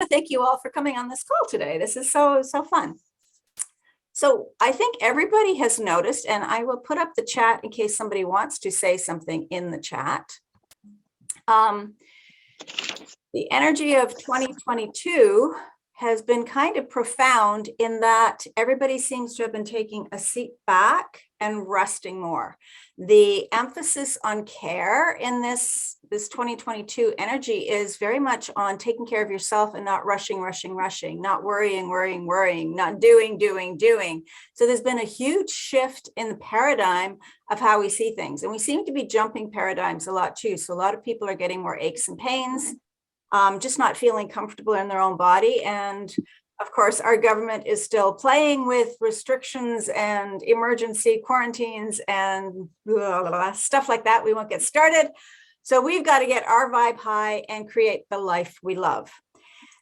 Thank you all for coming on this call today. This is so fun. So I think everybody has noticed, and I will put up the chat in case somebody wants to say something in the chat. The energy of 2022 has been kind of profound in that everybody seems to have been taking a seat back and resting more. The emphasis on care in this 2022 energy is very much on taking care of yourself and not rushing, not worrying, not doing. So there's been a huge shift in the paradigm of how we see things. And we seem to be jumping paradigms a lot too. So a lot of people are getting more aches and pains, just not feeling comfortable in their own body. And of course, our government is still playing with restrictions and emergency quarantines and blah, blah, blah, stuff like that. We won't get started. So we've got to get our vibe high and create the life we love.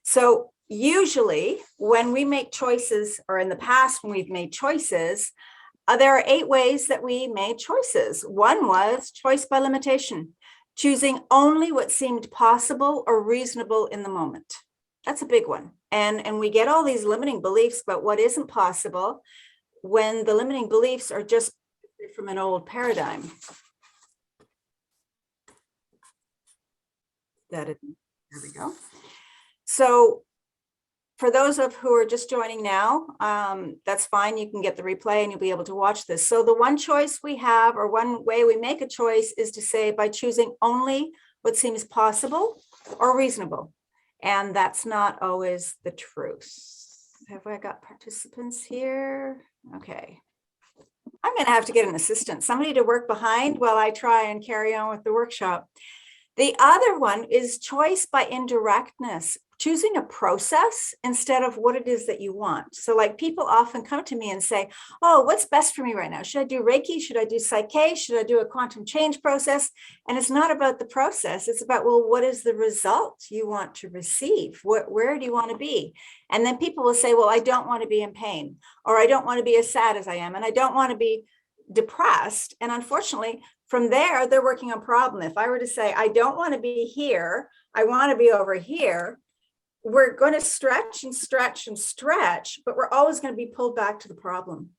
So usually when we make choices, or in the past when we've made choices, there are 8 ways that we made choices. One was choice by limitation, choosing only what seemed possible or reasonable in the moment. That's a big one. And we get all these limiting beliefs about what isn't possible when the limiting beliefs are just from an old paradigm. There we go. So for those of who are just joining now, that's fine. You can get the replay and you'll be able to watch this. So the one choice we have, or one way we make a choice, is to say by choosing only what seems possible or reasonable. And that's not always the truth. Have I got participants here? Okay. I'm going to have to get an assistant, somebody to work behind while I try and carry on with the workshop. The other one is choice by indirectness, choosing a process instead of what it is that you want. So like people often come to me and say, oh, what's best for me right now? Should I do Reiki? Should I do Psyche? Should I do a quantum change process? And it's not about the process. It's about, well, what is the result you want to receive? Where do you want to be? And then people will say, well, I don't want to be in pain, or I don't want to be as sad as I am, and I don't want to be depressed. And unfortunately, from there, they're working on problem. If I were to say, I don't want to be here, I want to be over here, we're going to stretch, but we're always going to be pulled back to the problem.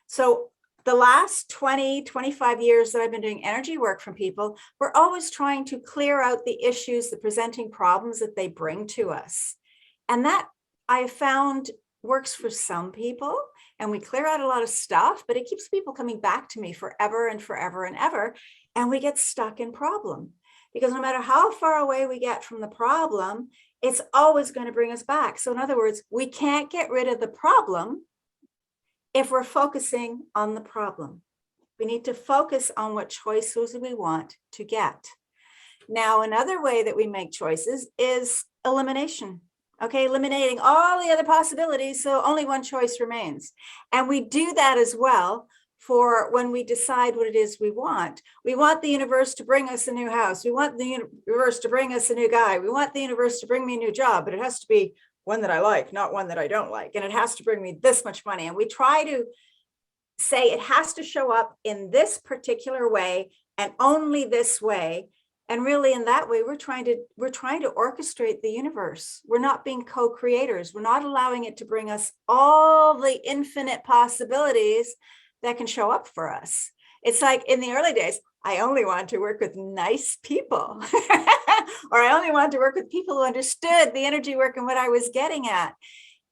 So the last 20, 25 years that I've been doing energy work from people, we're always trying to clear out the issues, the presenting problems that they bring to us. And that I found works for some people, and we clear out a lot of stuff, but it keeps people coming back to me forever and forever and ever. And we get stuck in problem, because no matter how far away we get from the problem, it's always going to bring us back. So in other words, we can't get rid of the problem if we're focusing on the problem. We need to focus on what choices we want to get. Now, another way that we make choices is elimination. Okay, eliminating all the other possibilities, so only one choice remains. And we do that as well for when we decide what it is we want. We want the universe to bring us a new house. We want the universe to bring us a new guy. We want the universe to bring me a new job, but it has to be one that I like, not one that I don't like. And it has to bring me this much money. And we try to say it has to show up in this particular way and only this way. And really, in that way, we're trying to orchestrate the universe. We're not being co-creators. We're not allowing it to bring us all the infinite possibilities that can show up for us. It's like in the early days, I only wanted to work with nice people, or I only wanted to work with people who understood the energy work and what I was getting at.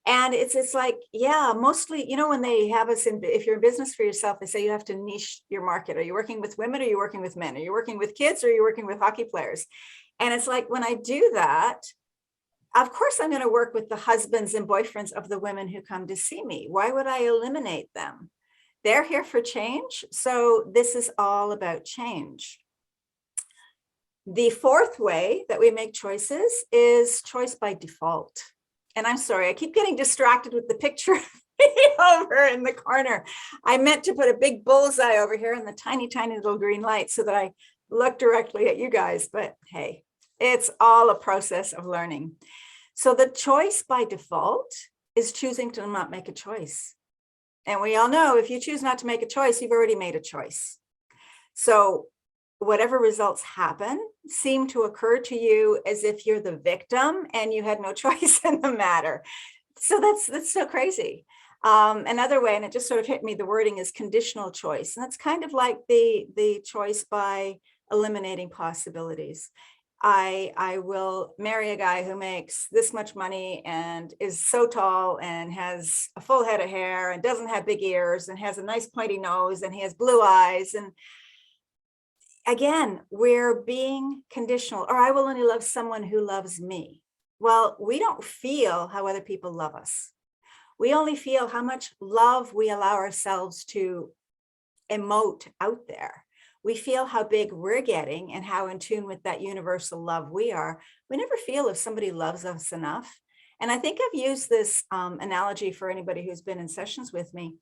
And it's like, yeah, mostly, you know, when they have us in, if you're in business for yourself, they say you have to niche your market. Are you working with women? Or are you working with men? Are you working with kids? Or are you working with hockey players? And it's like, when I do that, of course, I'm going to work with the husbands and boyfriends of the women who come to see me. Why would I eliminate them? They're here for change. So this is all about change. The fourth way that we make choices is choice by default. And I'm sorry, I keep getting distracted with the picture over in the corner. I meant to put a big bullseye over here and the tiny, tiny little green light so that I look directly at you guys. But hey, it's all a process of learning. So the choice by default is choosing to not make a choice. And we all know if you choose not to make a choice, you've already made a choice. So whatever results happen seem to occur to you as if you're the victim and you had no choice in the matter. So that's so crazy. Another way, and it just sort of hit me, the wording is conditional choice. And that's kind of like the choice by eliminating possibilities. I will marry a guy who makes this much money and is so tall and has a full head of hair and doesn't have big ears and has a nice pointy nose and he has blue eyes. And again, we're being conditional, or I will only love someone who loves me. Well, we don't feel how other people love us. We only feel how much love we allow ourselves to emote out there. We feel how big we're getting and how in tune with that universal love we are. We never feel if somebody loves us enough. And I think I've used this analogy for anybody who's been in sessions with me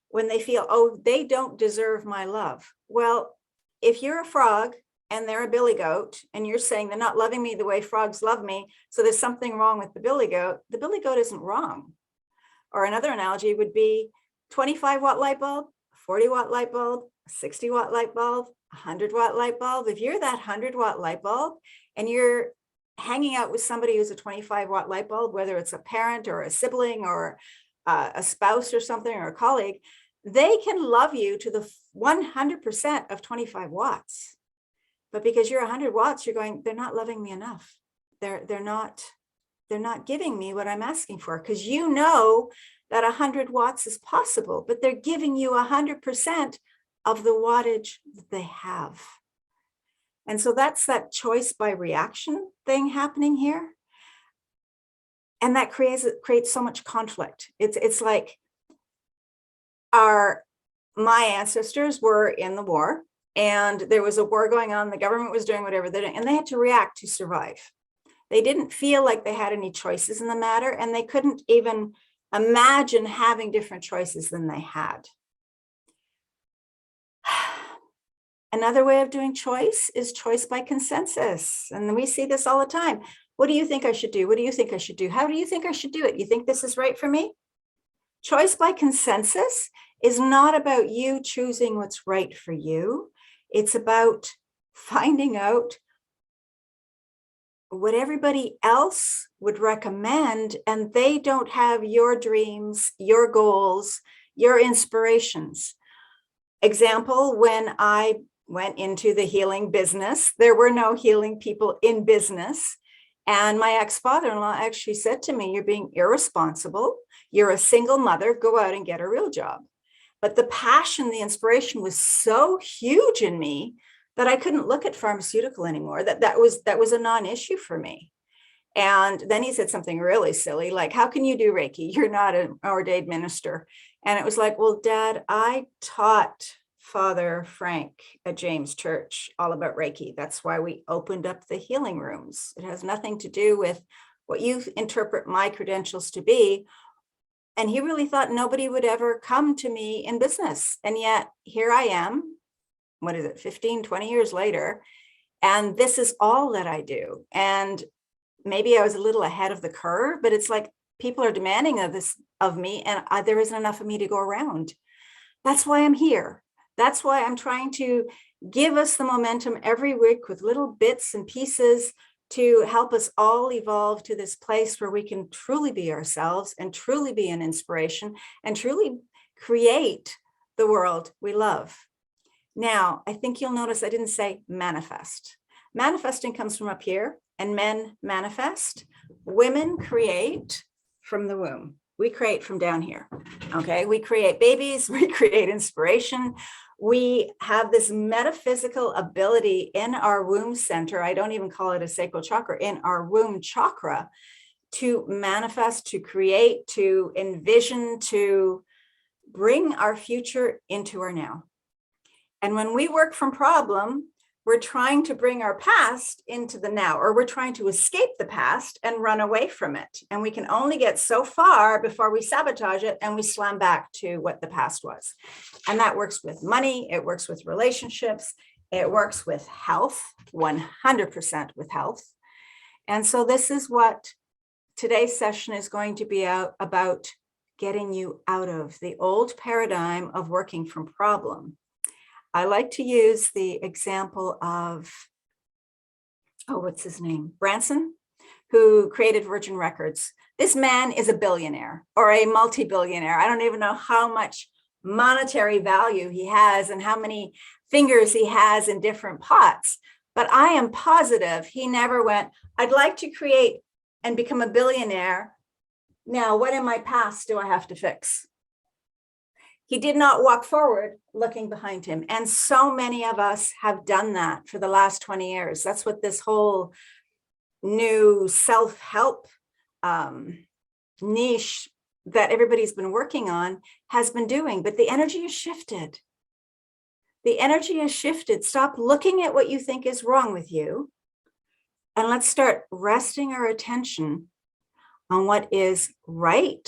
when they feel, oh, they don't deserve my love. Well, if you're a frog and they're a billy goat and you're saying they're not loving me the way frogs love me, so there's something wrong with the billy goat isn't wrong. Or another analogy would be 25-watt light bulb, 40-watt light bulb, 60-watt light bulb, 100-watt light bulb. If you're that 100-watt light bulb and you're hanging out with somebody who's a 25-watt light bulb, whether it's a parent or a sibling or a spouse or something or a colleague, they can love you to the 100% of 25 watts. But because you're 100 watts, you're going, they're not loving me enough. They're not giving me what I'm asking for, because you know that 100 watts is possible, but they're giving you 100% of the wattage that they have. And so that's that choice by reaction thing happening here. And that creates so much conflict. It's like my ancestors were in the war, and there was a war going on. The government was doing whatever they're doing, and they had to react to survive. They didn't feel like they had any choices in the matter, and they couldn't even imagine having different choices than they had. Another way of doing choice is choice by consensus. And we see this all the time. What do you think I should do? What do you think I should do? How do you think I should do it? You think this is right for me? Choice by consensus is not about you choosing what's right for you. It's about finding out what everybody else would recommend, and they don't have your dreams, your goals, your inspirations. Example, when I went into the healing business, there were no healing people in business. And my ex-father-in-law actually said to me, you're being irresponsible. You're a single mother, go out and get a real job. But the passion, the inspiration was so huge in me that I couldn't look at pharmaceutical anymore. That was a non-issue for me. And then he said something really silly, like, how can you do Reiki? You're not an ordained minister. And it was like, well, Dad, I taught Father Frank at James Church all about Reiki. That's why we opened up the healing rooms. It has nothing to do with what you interpret my credentials to be. And he really thought nobody would ever come to me in business. And yet here I am, 15, 20 years later, and this is all that I do. And maybe I was a little ahead of the curve, but it's like people are demanding of me, and there isn't enough of me to go around. That's why I'm here. That's why I'm trying to give us the momentum every week with little bits and pieces to help us all evolve to this place where we can truly be ourselves and truly be an inspiration and truly create the world we love. Now, I think you'll notice I didn't say manifest. Manifesting comes from up here, and men manifest. Women create from the womb. We create from down here. Okay, we create babies, we create inspiration. We have this metaphysical ability in our womb center. I don't even call it a sacral chakra, in our womb chakra, to manifest, to create, to envision, to bring our future into our now. And when we work from problem, we're trying to bring our past into the now, or we're trying to escape the past and run away from it. And we can only get so far before we sabotage it and we slam back to what the past was. And that works with money. It works with relationships. It works with health, 100% with health. And so this is what today's session is going to be about, getting you out of the old paradigm of working from problem. I like to use the example of, oh, what's his name? Branson, who created Virgin Records. This man is a billionaire or a multi-billionaire. I don't even know how much monetary value he has and how many fingers he has in different pots. But I am positive he never went, I'd like to create and become a billionaire. Now, what in my past do I have to fix? He did not walk forward looking behind him. And so many of us have done that for the last 20 years. That's what this whole new self-help niche that everybody's been working on has been doing. But the energy has shifted. The energy has shifted. Stop looking at what you think is wrong with you. And let's start resting our attention on what is right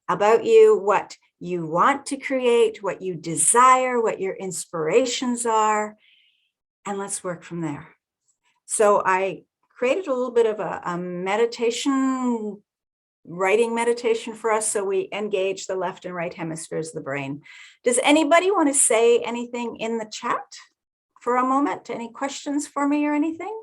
about you, what you want to create, what you desire, what your inspirations are, and let's work from there. So I created a little bit of a meditation, writing meditation for us, so we engage the left and right hemispheres of the brain. Does anybody want to say anything in the chat for a moment? Any questions for me or anything?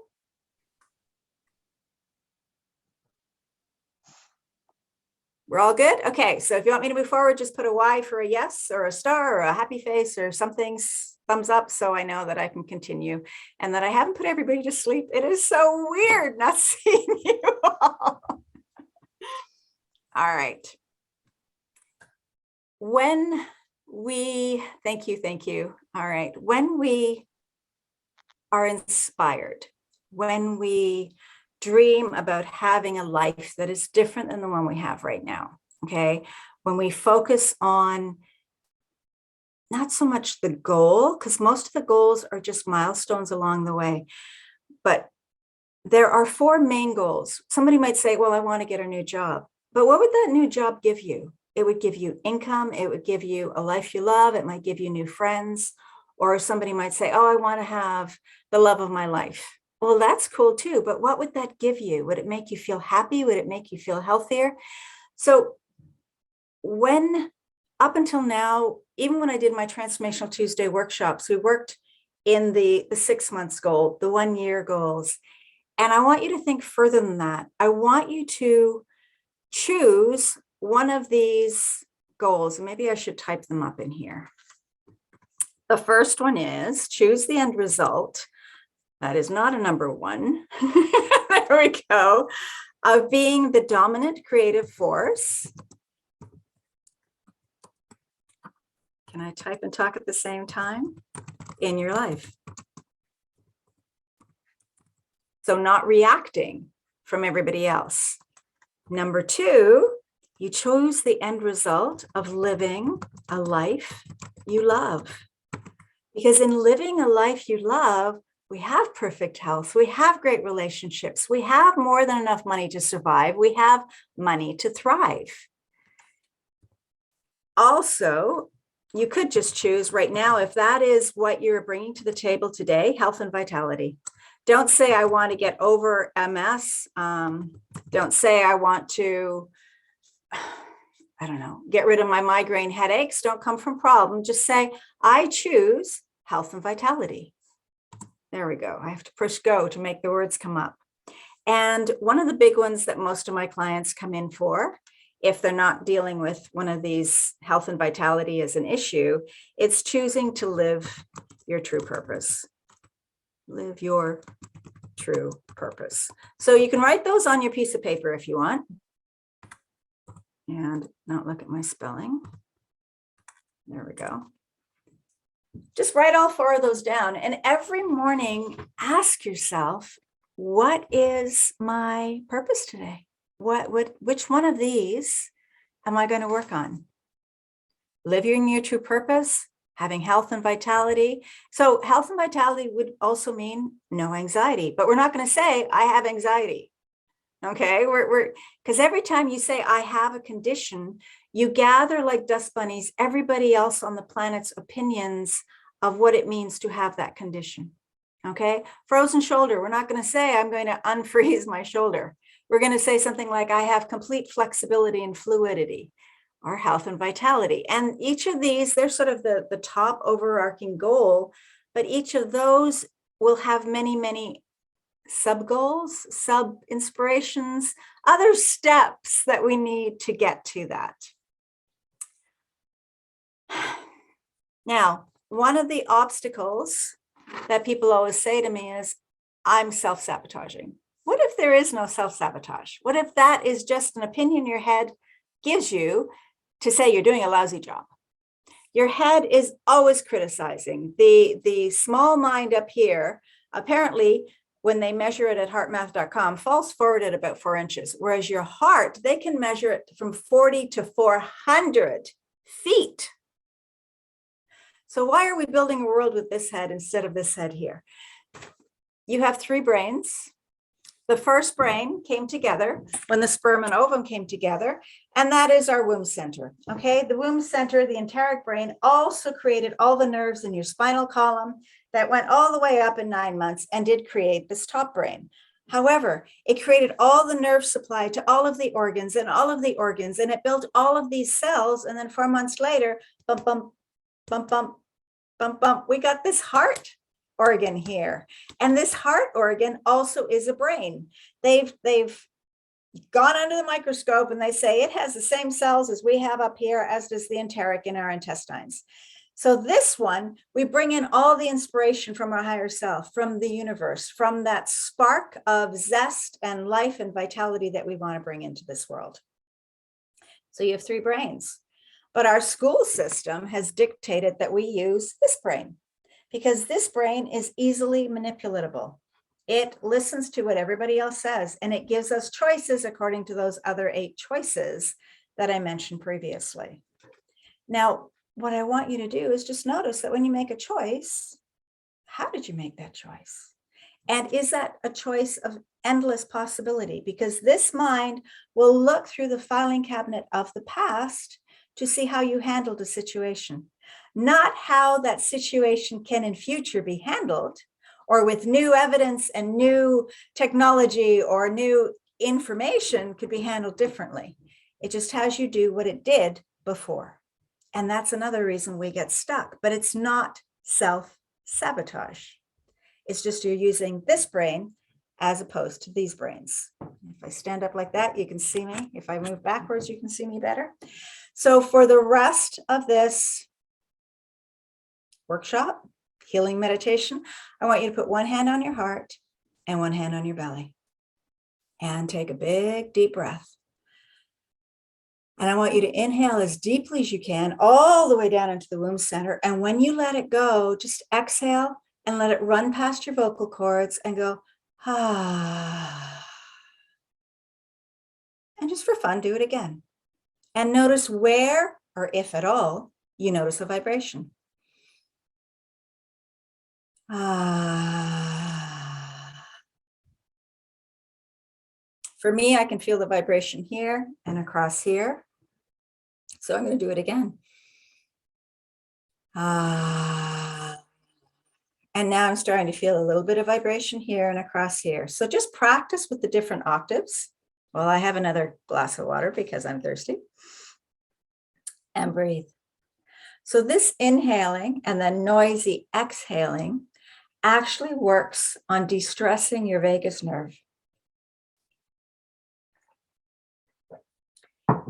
We're all good? Okay, so if you want me to move forward, just put a Y for a yes or a star or a happy face or something, thumbs up, so I know that I can continue and that I haven't put everybody to sleep. It is so weird not seeing you all. All right. Thank you. All right, when we are inspired, when we dream about having a life that is different than the one we have right now, okay? When we focus on not so much the goal, because most of the goals are just milestones along the way, but there are 4 main goals. Somebody might say, well, I want to get a new job, but what would that new job give you? It would give you income. It would give you a life you love. It might give you new friends. Or somebody might say, oh, I want to have the love of my life. Well, that's cool too, but what would that give you? Would it make you feel happy? Would it make you feel healthier? So up until now, even when I did my Transformational Tuesday workshops, we worked in the 6 months goal, the 1 year goals. And I want you to think further than that. I want you to choose one of these goals. Maybe I should type them up in here. The first one is choose the end result. That is not a number 1. There we go. Of being the dominant creative force. Can I type and talk at the same time? In your life. So not reacting from everybody else. Number 2, you chose the end result of living a life you love. Because in living a life you love, we have perfect health, we have great relationships, we have more than enough money to survive, we have money to thrive. Also, you could just choose right now, if that is what you're bringing to the table today, health and vitality. Don't say, I want to get over MS. Don't say, I want to, I don't know, get rid of my migraine headaches. Don't come from problem. Just say, I choose health and vitality. There we go. I have to push go to make the words come up. And one of the big ones that most of my clients come in for, if they're not dealing with one of these health and vitality as an issue, it's choosing to live your true purpose. Live your true purpose. So you can write those on your piece of paper if you want. And not look at my spelling. There we go. Just write all 4 of those down. And every morning, ask yourself, what is my purpose today? Which one of these am I going to work on? Living your true purpose, having health and vitality. So health and vitality would also mean no anxiety, but we're not going to say I have anxiety. Okay, because every time you say I have a condition, you gather like dust bunnies everybody else on the planet's opinions of what it means to have that condition. Okay, frozen shoulder, we're not going to say I'm going to unfreeze my shoulder. We're going to say something like I have complete flexibility and fluidity. our health and vitality. And each of these, they're sort of the top overarching goal, but each of those will have many, many sub goals, sub inspirations, other steps that we need to get to that. Now, one of the obstacles that people always say to me is, I'm self-sabotaging. What if there is no self-sabotage? What if that is just an opinion your head gives you to say you're doing a lousy job? Your head is always criticizing. The small mind up here, apparently, when they measure it at heartmath.com, falls forward at about 4 inches, whereas your heart, they can measure it from 40 to 400 feet. So why are we building a world with this head instead of this head here? You have 3 brains. The first brain came together when the sperm and ovum came together, and that is our womb center. Okay, the womb center, the enteric brain, also created all the nerves in your spinal column that went all the way up in 9 months and did create this top brain. However, it created all the nerve supply to all of the organs, and it built all of these cells, and then 4 months later, bump, bump, bump, bump, bump, bump, we got this heart organ here. And this heart organ also is a brain. They've gone under the microscope and they say it has the same cells as we have up here, as does the enteric in our intestines. So this one, we bring in all the inspiration from our higher self, from the universe, from that spark of zest and life and vitality that we want to bring into this world. So you have 3 brains. But our school system has dictated that we use this brain, because this brain is easily manipulatable. It listens to what everybody else says, and it gives us choices according to those other 8 choices that I mentioned previously. Now, what I want you to do is just notice that when you make a choice, how did you make that choice? And is that a choice of endless possibility? Because this mind will look through the filing cabinet of the past to see how you handled a situation, not how that situation can in future be handled, or with new evidence and new technology or new information could be handled differently. It just has you do what it did before. And that's another reason we get stuck, but it's not self-sabotage. It's just you're using this brain as opposed to these brains. If I stand up like that, you can see me. If I move backwards, you can see me better. So for the rest of this workshop, healing meditation, I want you to put one hand on your heart and one hand on your belly. And take a big, deep breath. And I want you to inhale as deeply as you can, all the way down into the womb center. And when you let it go, just exhale and let it run past your vocal cords and go, ah. And just for fun, do it again. And notice where, or if at all, you notice a vibration. Ah. For me, I can feel the vibration here and across here. So I'm going to do it again. Ah. And now I'm starting to feel a little bit of vibration here and across here. So just practice with the different octaves. Well, I have another glass of water because I'm thirsty. And breathe. So this inhaling and then noisy exhaling actually works on de-stressing your vagus nerve.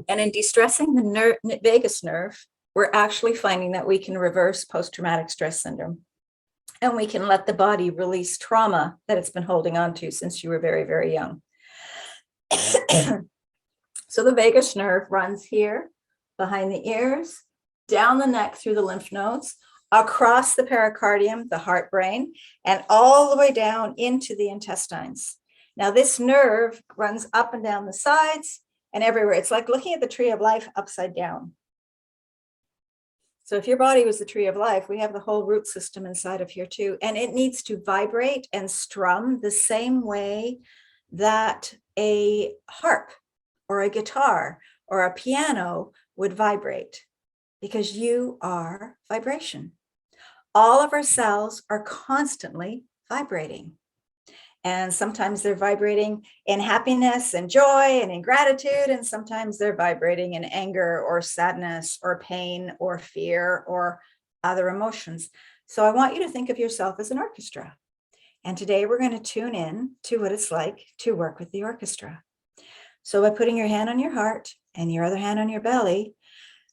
And in de-stressing the vagus nerve, we're actually finding that we can reverse post-traumatic stress syndrome. And we can let the body release trauma that it's been holding on to since you were very, very young. So the vagus nerve runs here, behind the ears, down the neck through the lymph nodes, across the pericardium, the heart brain, and all the way down into the intestines. Now this nerve runs up and down the sides and everywhere. It's like looking at the tree of life upside down. So if your body was the tree of life, we have the whole root system inside of here too. And it needs to vibrate and strum the same way that a harp or a guitar or a piano would vibrate, because you are vibration. All of our cells are constantly vibrating. And sometimes they're vibrating in happiness and joy and in gratitude. And sometimes they're vibrating in anger or sadness or pain or fear or other emotions. So I want you to think of yourself as an orchestra. And today we're going to tune in to what it's like to work with the orchestra. So by putting your hand on your heart and your other hand on your belly,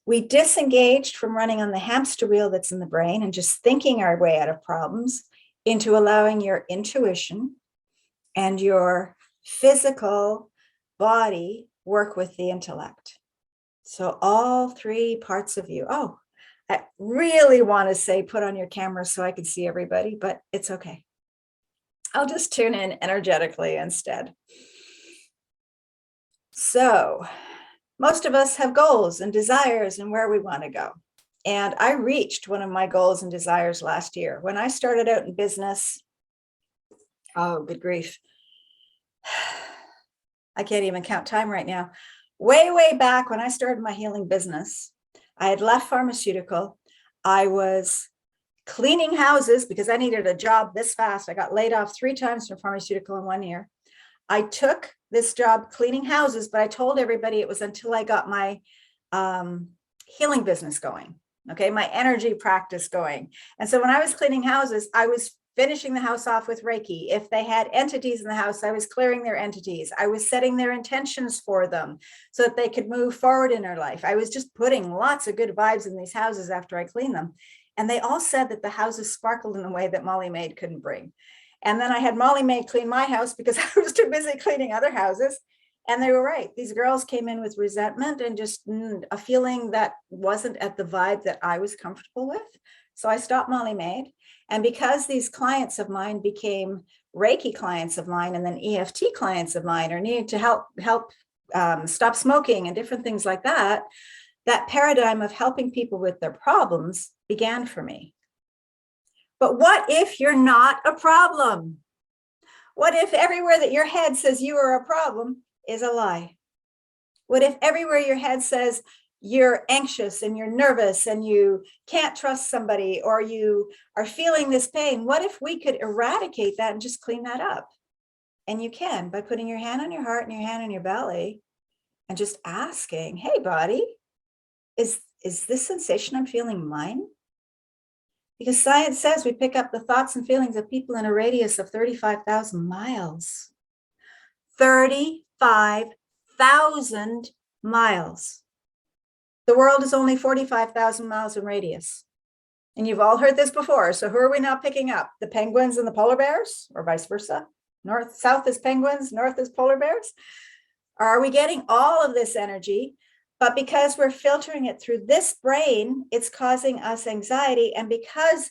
we disengaged from running on the hamster wheel that's in the brain and just thinking our way out of problems into allowing your intuition and your physical body work with the intellect. So all three parts of you. Oh, I really want to say put on your camera so I can see everybody, but it's okay. I'll just tune in energetically instead. So most of us have goals and desires and where we want to go. And I reached one of my goals and desires last year. When I started out in business, oh, good grief. I can't even count time right now. Way back when I started my healing business, I had left pharmaceutical. I was cleaning houses because I needed a job this fast. I got laid off 3 times from pharmaceutical in 1 year. I took this job cleaning houses, but I told everybody it was until I got my healing business going. Okay, my energy practice going. And so when I was cleaning houses, I was finishing the house off with Reiki. If they had entities in the house, I was clearing their entities. I was setting their intentions for them so that they could move forward in their life. I was just putting lots of good vibes in these houses after I cleaned them. And they all said that the houses sparkled in a way that Molly Maid couldn't bring. And then I had Molly Maid clean my house because I was too busy cleaning other houses. And they were right. These girls came in with resentment and just a feeling that wasn't at the vibe that I was comfortable with. So I stopped Molly Maid. And because these clients of mine became Reiki clients of mine and then EFT clients of mine, or needed to help stop smoking and different things like that, that paradigm of helping people with their problems began for me. But what if you're not a problem? What if everywhere that your head says you are a problem is a lie? What if everywhere your head says you're anxious and you're nervous and you can't trust somebody or you are feeling this pain? What if we could eradicate that and just clean that up? And you can by putting your hand on your heart and your hand on your belly and just asking, hey, body, is this sensation I'm feeling mine? Because science says we pick up the thoughts and feelings of people in a radius of 35,000 miles. 35,000 miles. The world is only 45,000 miles in radius. And you've all heard this before. So who are we now picking up? The penguins and the polar bears, or vice versa? South is penguins, north is polar bears? Or are we getting all of this energy? But because we're filtering it through this brain, it's causing us anxiety. And because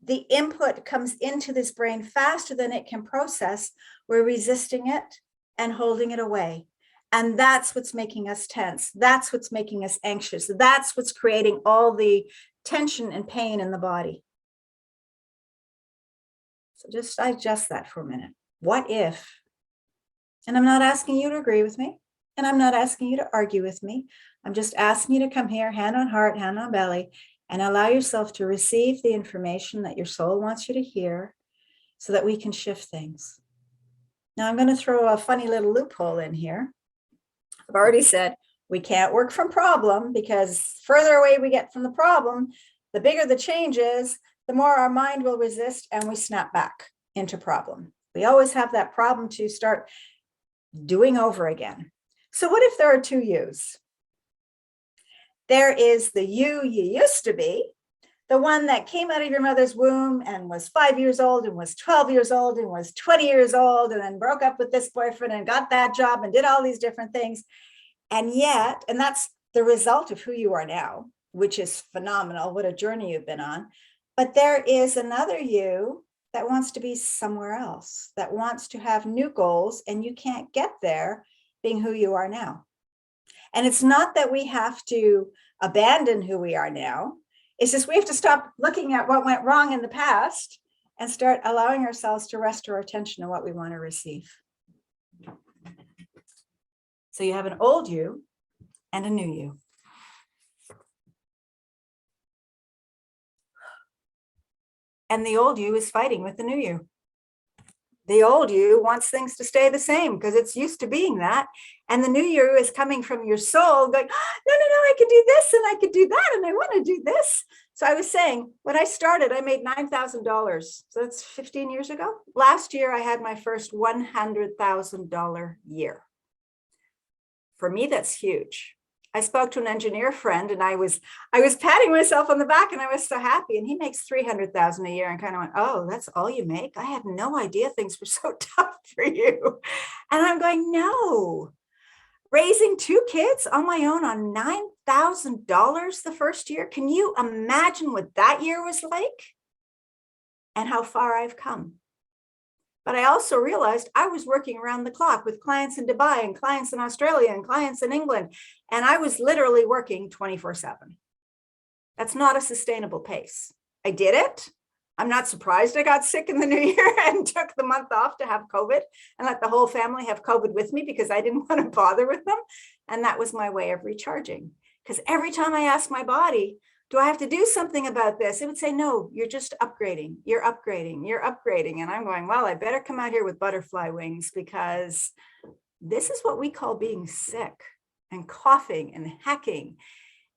the input comes into this brain faster than it can process, we're resisting it and holding it away. And that's what's making us tense. That's what's making us anxious. That's what's creating all the tension and pain in the body. So just digest that for a minute. What if? And I'm not asking you to agree with me. And I'm not asking you to argue with me. I'm just asking you to come here, hand on heart, hand on belly, and allow yourself to receive the information that your soul wants you to hear so that we can shift things. Now I'm going to throw a funny little loophole in here. I've already said we can't work from problem because further away we get from the problem, the bigger the change is, the more our mind will resist and we snap back into problem. We always have that problem to start doing over again. So what if there are 2 yous? There is the you used to be, the one that came out of your mother's womb and was 5 years old and was 12 years old and was 20 years old and then broke up with this boyfriend and got that job and did all these different things. And yet, and that's the result of who you are now, which is phenomenal. What a journey you've been on. But there is another you that wants to be somewhere else, that wants to have new goals, and you can't get there being who you are now. And it's not that we have to abandon who we are now. It's just we have to stop looking at what went wrong in the past and start allowing ourselves to rest our attention on what we want to receive. So you have an old you and a new you. And the old you is fighting with the new you. The old you wants things to stay the same because it's used to being that. And the new you is coming from your soul going, oh, no, I could do this and I could do that. And I want to do this. So I was saying, when I started, I made $9,000. So that's 15 years ago. Last year, I had my first $100,000 year. For me, that's huge. I spoke to an engineer friend and I was patting myself on the back and I was so happy. And he makes 300,000 a year and kind of went, oh, that's all you make? I had no idea things were so tough for you. And I'm going, no. Raising 2 kids on my own on $9,000 the first year. Can you imagine what that year was like? And how far I've come. But I also realized I was working around the clock with clients in Dubai and clients in Australia and clients in England. And I was literally working 24/7. That's not a sustainable pace. I did it. I'm not surprised I got sick in the new year and took the month off to have COVID and let the whole family have COVID with me because I didn't want to bother with them. And that was my way of recharging. Because every time I asked my body, do I have to do something about this? It would say, no, you're just upgrading. You're upgrading. You're upgrading. And I'm going, well, I better come out here with butterfly wings because this is what we call being sick and coughing and hacking.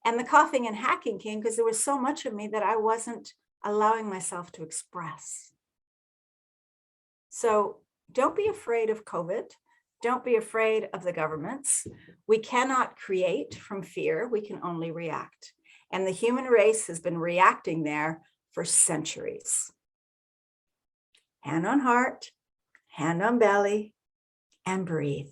And the coughing and hacking came because there was so much of me that I wasn't allowing myself to express. So don't be afraid of COVID. Don't be afraid of the governments. We cannot create from fear. We can only react. And the human race has been reacting there for centuries. Hand on heart, hand on belly, and breathe.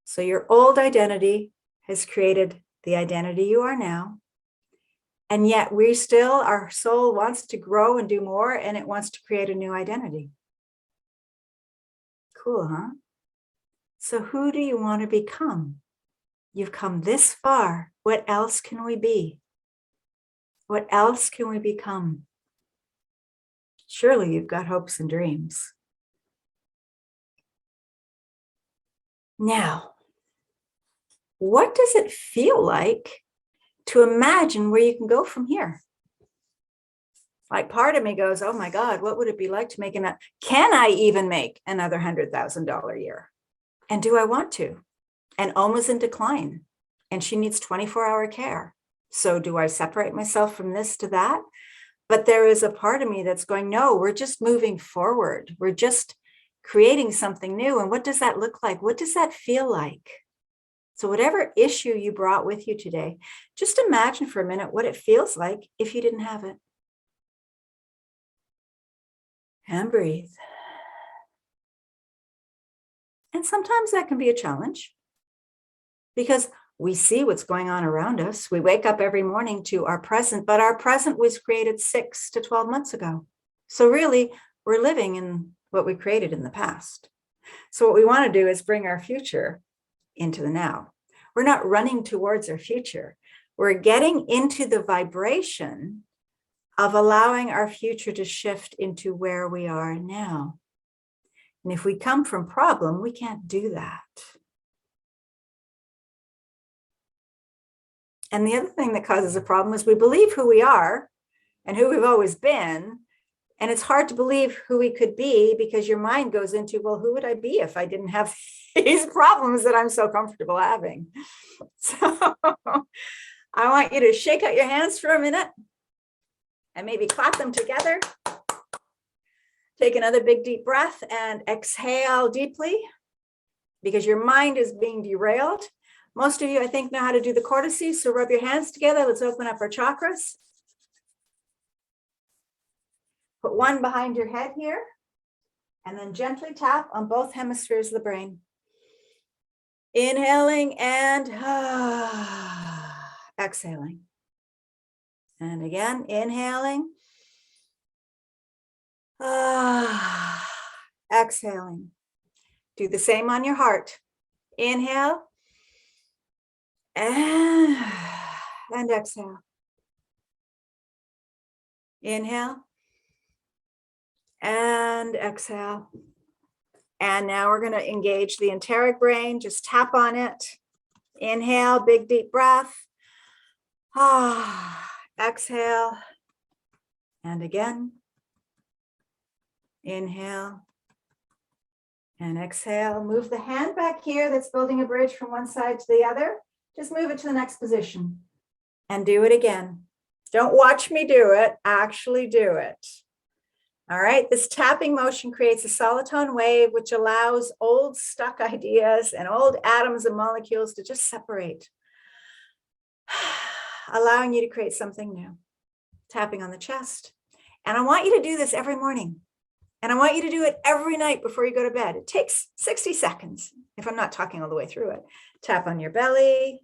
So your old identity has created the identity you are now. And yet our soul wants to grow and do more, and it wants to create a new identity. Cool, huh? So who do you want to become? You've come this far. What else can we be? What else can we become? Surely you've got hopes and dreams. Now, what does it feel like to imagine where you can go from here? Like part of me goes, oh my God, what would it be like to make can I even make another $100,000 year? And do I want to? And Oma's in decline and she needs 24-hour care. So do I separate myself from this to that? But there is a part of me that's going, no, we're just moving forward. We're just creating something new. And what does that look like? What does that feel like? So whatever issue you brought with you today, just imagine for a minute what it feels like if you didn't have it. And breathe. And sometimes that can be a challenge because we see what's going on around us. We wake up every morning to our present, but our present was created 6 to 12 months ago. So really, we're living in what we created in the past. So what we want to do is bring our future into the now. We're not running towards our future. We're getting into the vibration of allowing our future to shift into where we are now. And if we come from problem, we can't do that. And the other thing that causes a problem is we believe who we are and who we've always been. And it's hard to believe who we could be because your mind goes into, well, who would I be if I didn't have these problems that I'm so comfortable having? So I want you to shake out your hands for a minute and maybe clap them together. Take another big deep breath and exhale deeply because your mind is being derailed. Most of you, I think, know how to do the cortices. So rub your hands together. Let's open up our chakras. Put one behind your head here and then gently tap on both hemispheres of the brain. Inhaling and exhaling. And again, inhaling. Exhaling. Do the same on your heart. Inhale and exhale. Inhale and exhale. And now we're going to engage the enteric brain. Just tap on it. Inhale, big deep breath. exhale, and again. Inhale and exhale. Move the hand back here that's building a bridge from one side to the other. Just move it to the next position and do it again. Don't watch me do it, actually do it. All right, this tapping motion creates a solitone wave, which allows old stuck ideas and old atoms and molecules to just separate, allowing you to create something new. Tapping on the chest. And I want you to do this every morning. And I want you to do it every night before you go to bed. It takes 60 seconds if I'm not talking all the way through it. Tap on your belly.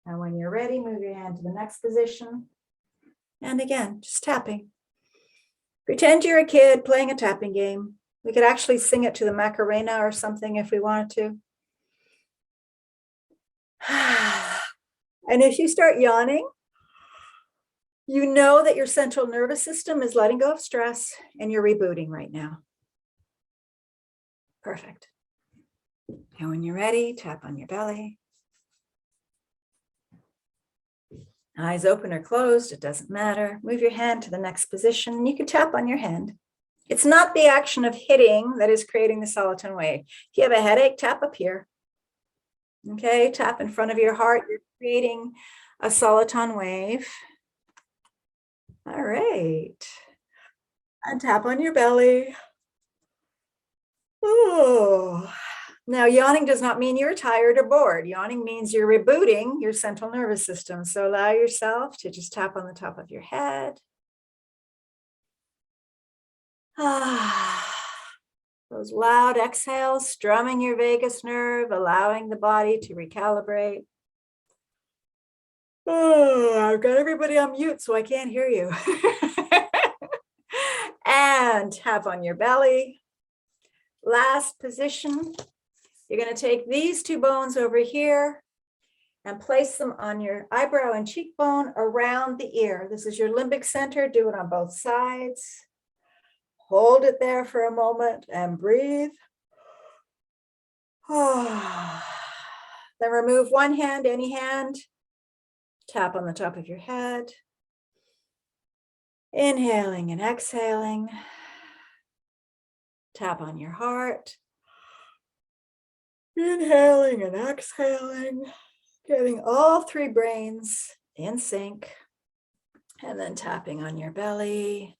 And when you're ready, move your hand to the next position. And again, just tapping. Pretend you're a kid playing a tapping game. We could actually sing it to the Macarena or something if we wanted to. And if you start yawning, you know that your central nervous system is letting go of stress and you're rebooting right now. Perfect. And when you're ready, tap on your belly. Eyes open or closed, it doesn't matter. Move your hand to the next position. You can tap on your hand. It's not the action of hitting that is creating the solitone wave. If you have a headache, tap up here. Okay, tap in front of your heart. You're creating a solitone wave. All right. And tap on your belly. Oh. Now, yawning does not mean you're tired or bored. Yawning means you're rebooting your central nervous system. So allow yourself to just tap on the top of your head. Those loud exhales, strumming your vagus nerve, allowing the body to recalibrate. Oh, I've got everybody on mute, so I can't hear you. And tap on your belly. Last position. You're going to take these two bones over here and place them on your eyebrow and cheekbone around the ear. This is your limbic center. Do it on both sides. Hold it there for a moment and breathe. Then remove one hand, any hand. Tap on the top of your head. Inhaling and exhaling. Tap on your heart. Inhaling and exhaling. Getting all three brains in sync. And then tapping on your belly.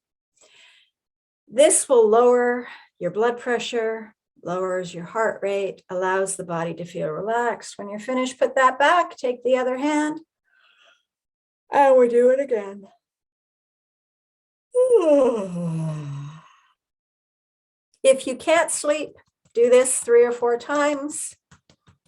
This will lower your blood pressure, lowers your heart rate, allows the body to feel relaxed. When you're finished, put that back, take the other hand, and we do it again. If you can't sleep, do this 3 or 4 times,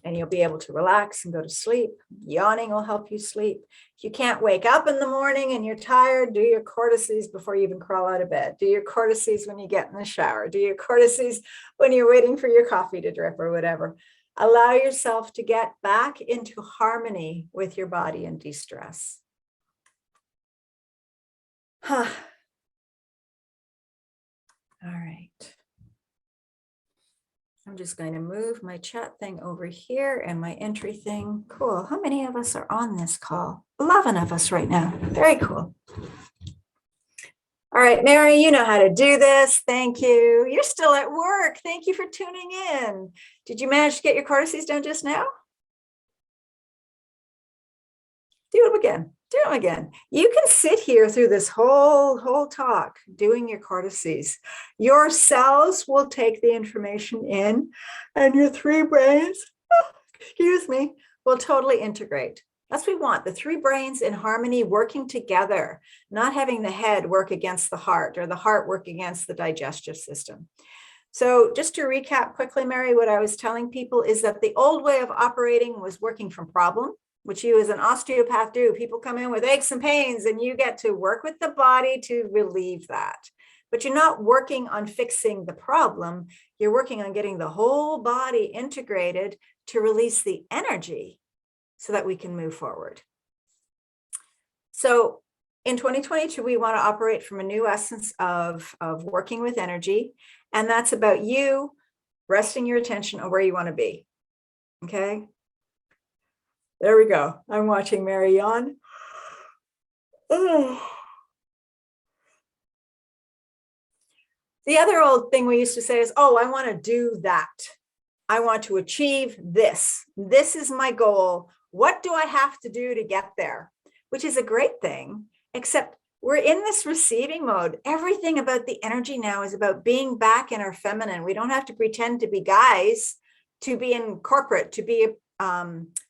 and you'll be able to relax and go to sleep. Yawning will help you sleep. If you can't wake up in the morning and you're tired, do your cortices before you even crawl out of bed. Do your cortices when you get in the shower. Do your cortices when you're waiting for your coffee to drip or whatever. Allow yourself to get back into harmony with your body and de-stress. All right. I'm just going to move my chat thing over here and my entry thing. Cool. How many of us are on this call? 11 of us right now. Very cool. All right, Mary, you know how to do this. Thank you. You're still at work. Thank you for tuning in. Did you manage to get your cortices done just now? Do them again. Do them again. You can sit here through this whole talk doing your cortices. Your cells will take the information in, and your 3 brains, excuse me, will totally integrate. That's what we want, the 3 brains in harmony working together, not having the head work against the heart or the heart work against the digestive system. So just to recap quickly, Mary, what I was telling people is that the old way of operating was working from problem, which you as an osteopath do. People come in with aches and pains and you get to work with the body to relieve that. But you're not working on fixing the problem. You're working on getting the whole body integrated to release the energy so that we can move forward. So in 2022, we want to operate from a new essence of working with energy. And that's about you resting your attention on where you want to be. Okay. There we go. I'm watching Mary yawn. Oh. The other old thing we used to say is, oh, I want to do that. I want to achieve this. This is my goal. What do I have to do to get there? Which is a great thing, except we're in this receiving mode. Everything about the energy now is about being back in our feminine. We don't have to pretend to be guys, to be in corporate, to be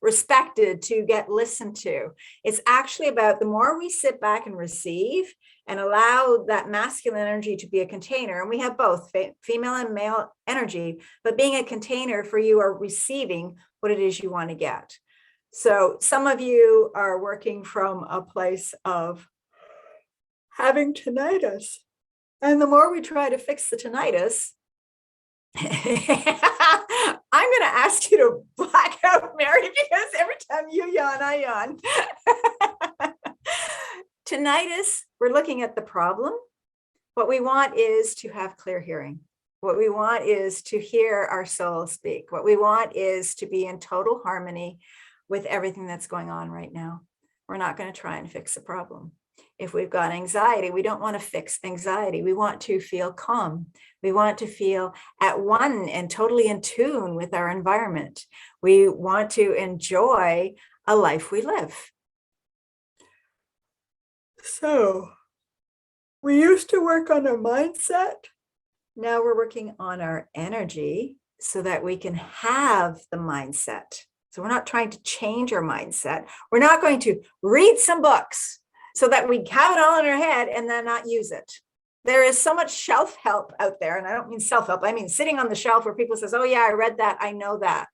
respected, to get listened to. It's actually about the more we sit back and receive and allow that masculine energy to be a container. And we have both female and male energy, but being a container for you are receiving what it is you want to get. So some of you are working from a place of having tinnitus. And the more we try to fix the tinnitus, I'm going to ask you to black out, Mary, because every time you yawn, I yawn. Tinnitus, we're looking at the problem. What we want is to have clear hearing. What we want is to hear our soul speak. What we want is to be in total harmony with everything that's going on right now. We're not going to try and fix the problem. If we've got anxiety, we don't want to fix anxiety. We want to feel calm. We want to feel at one and totally in tune with our environment. We want to enjoy a life we live. So we used to work on our mindset. Now we're working on our energy so that we can have the mindset. So we're not trying to change our mindset. We're not going to read some books so that we have it all in our head and then not use it. There is so much shelf help out there. And I don't mean self-help. I mean sitting on the shelf where people says, oh yeah, I read that. I know that.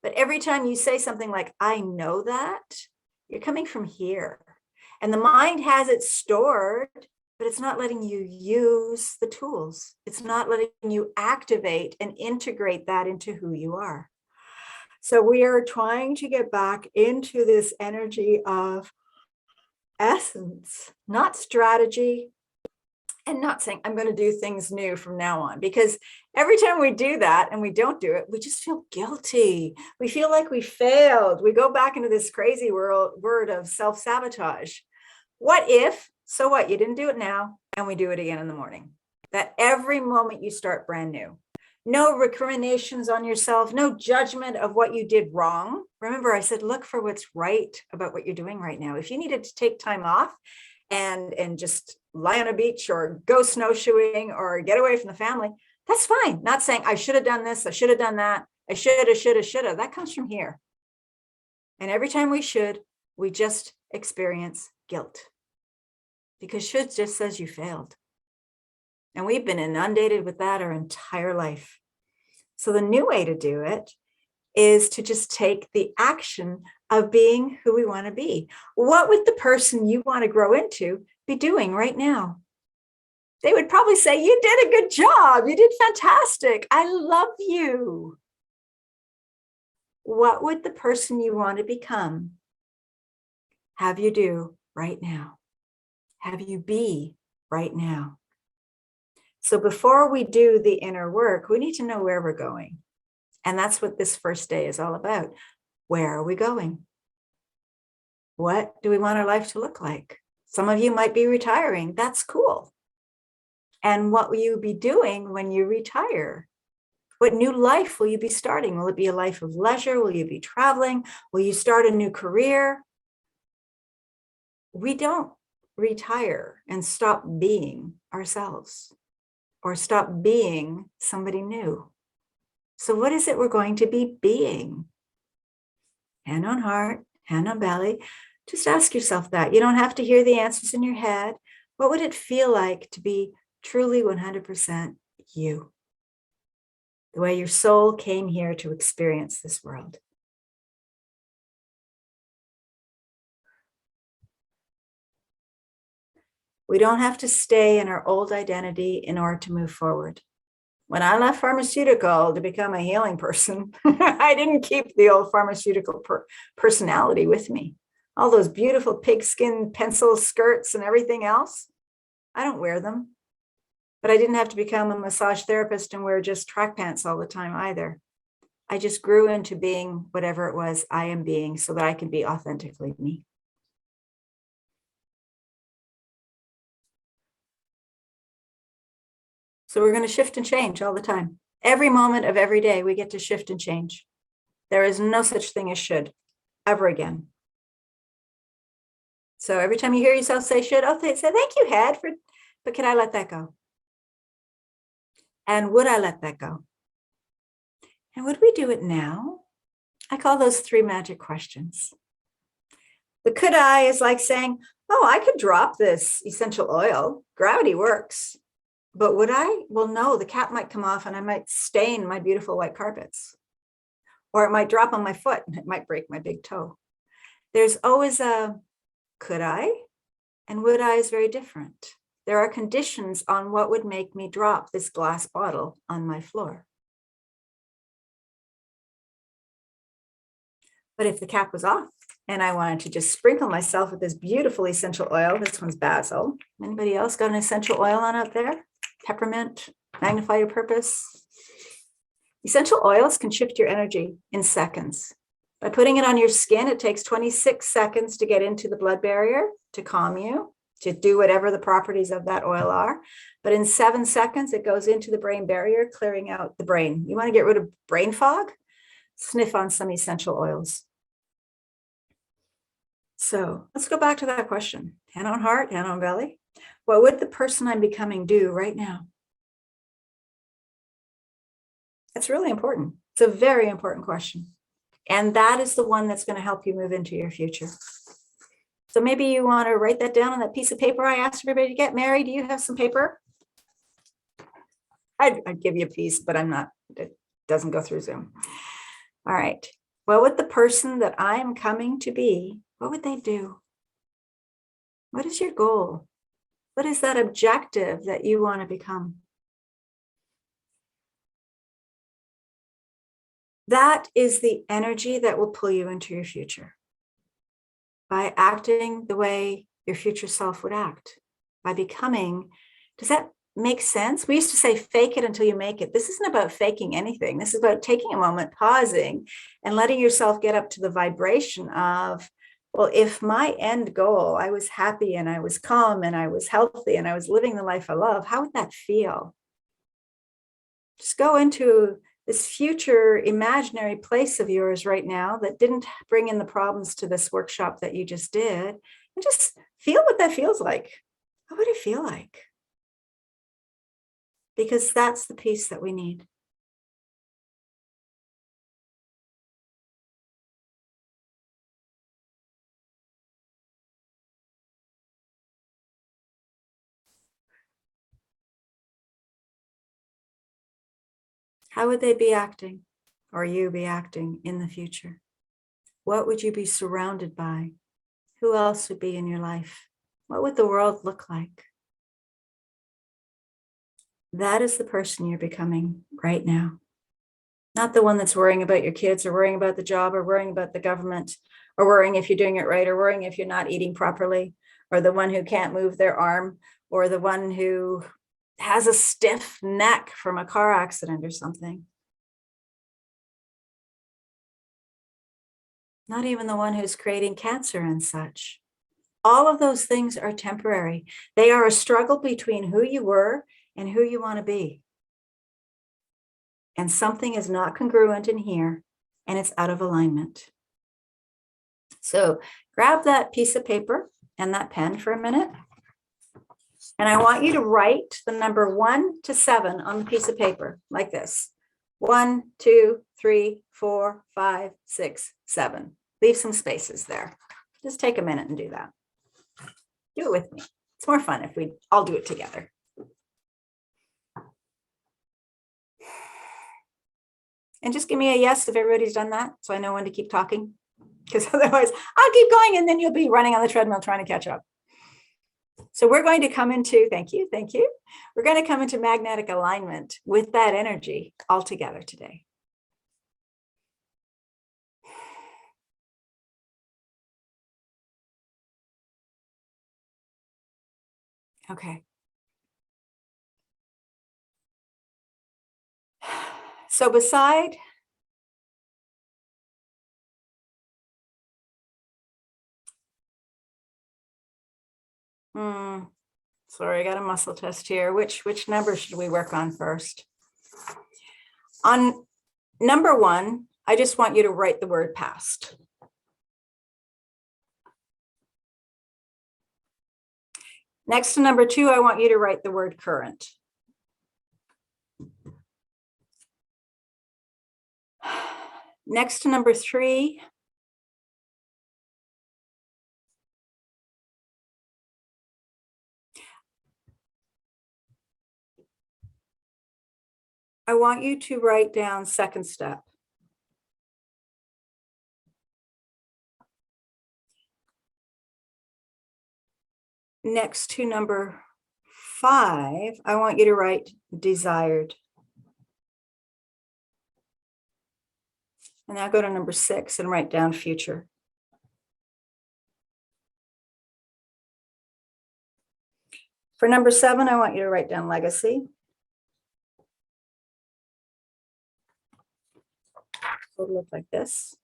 But every time you say something like, I know that, you're coming from here. And the mind has it stored, but it's not letting you use the tools. It's not letting you activate and integrate that into who you are. So we are trying to get back into this energy of essence, not strategy, and not saying I'm going to do things new from now on, because every time we do that and we don't do it, we just feel guilty. We feel like we failed. We go back into this crazy word of self-sabotage. What if, so what, you didn't do it now and we do it again in the morning? That every moment you start brand new. No recriminations on yourself, no judgment of what you did wrong. Remember, I said, look for what's right about what you're doing right now. If you needed to take time off and just lie on a beach or go snowshoeing or get away from the family, that's fine. Not saying I should have done this, I should have done that, I should have. That comes from here. And every time we should, we just experience guilt. Because should just says you failed. And we've been inundated with that our entire life. So the new way to do it is to just take the action of being who we want to be. What would the person you want to grow into be doing right now? They would probably say, you did a good job. You did fantastic. I love you. What would the person you want to become have you do right now? Have you be right now? So before we do the inner work, we need to know where we're going. And that's what this first day is all about. Where are we going? What do we want our life to look like? Some of you might be retiring. That's cool. And what will you be doing when you retire? What new life will you be starting? Will it be a life of leisure? Will you be traveling? Will you start a new career? We don't retire and stop being ourselves or stop being somebody new. So what is it we're going to be being? Hand on heart, hand on belly. Just ask yourself that. You don't have to hear the answers in your head. What would it feel like to be truly 100% you? The way your soul came here to experience this world. We don't have to stay in our old identity in order to move forward. When I left pharmaceutical to become a healing person, I didn't keep the old pharmaceutical personality with me. All those beautiful pigskin pencil skirts and everything else, I don't wear them. But I didn't have to become a massage therapist and wear just track pants all the time either. I just grew into being whatever it was I am being so that I can be authentically me. So we're going to shift and change all the time. Every moment of every day, we get to shift and change. There is no such thing as should ever again. So every time you hear yourself say should, oh, say thank you, Had, but can I let that go? And would I let that go? And would we do it now? I call those 3 magic questions. The could I is like saying, oh, I could drop this essential oil. Gravity works. But would I? Well, no, the cap might come off and I might stain my beautiful white carpets. Or it might drop on my foot and it might break my big toe. There's always a could I? And would I is very different. There are conditions on what would make me drop this glass bottle on my floor. But if the cap was off and I wanted to just sprinkle myself with this beautiful essential oil, this one's basil. Anybody else got an essential oil on out there? Peppermint, magnify your purpose. Essential oils can shift your energy in seconds. By putting it on your skin, it takes 26 seconds to get into the blood barrier, to calm you, to do whatever the properties of that oil are. But in 7 seconds, it goes into the brain barrier, clearing out the brain. You want to get rid of brain fog? Sniff on some essential oils. So let's go back to that question. Hand on heart, hand on belly. What would the person I'm becoming do right now? That's really important. It's a very important question. And that is the one that's going to help you move into your future. So maybe you want to write that down on that piece of paper I asked everybody to get. Mary, do you have some paper? I'd give you a piece, but I'm not, it doesn't go through Zoom. All right. What would the person that I am coming to be, what would they do? What is your goal? What is that objective that you want to become? That is the energy that will pull you into your future. By acting the way your future self would act, by becoming, does that make sense? We used to say, fake it until you make it. This isn't about faking anything. This is about taking a moment, pausing, and letting yourself get up to the vibration of, well, if my end goal, I was happy and I was calm and I was healthy and I was living the life I love, how would that feel? Just go into this future imaginary place of yours right now that didn't bring in the problems to this workshop that you just did, and just feel what that feels like. What would it feel like? Because that's the piece that we need. How would they be acting, or you be acting in the future? What would you be surrounded by? Who else would be in your life? What would the world look like? That is the person you're becoming right now. Not the one that's worrying about your kids or worrying about the job or worrying about the government or worrying if you're doing it right or worrying if you're not eating properly, or the one who can't move their arm, or the one who has a stiff neck from a car accident or something. Not even the one who's creating cancer and such. All of those things are temporary. They are a struggle between who you were and who you want to be. And something is not congruent in here, and it's out of alignment. So grab that piece of paper and that pen for a minute. And I want you to write the number 1 to 7 on the piece of paper like this. 1, 2, 3, 4, 5, 6, 7. Leave some spaces there. Just take a minute and do that. Do it with me. It's more fun if we all do it together. And just give me a yes if everybody's done that, so I know when to keep talking. Because otherwise I'll keep going and then you'll be running on the treadmill trying to catch up. So we're going to come into, thank you. We're going to come into magnetic alignment with that energy all together today. Okay. So beside Sorry, I got a muscle test here. Which number should we work on first? On number 1, I just want you to write the word past. Next to number 2, I want you to write the word current. Next to number 3, I want you to write down second step. Next to number 5, I want you to write desired. And now go to number 6 and write down future. For number 7, I want you to write down legacy. It'll look like this.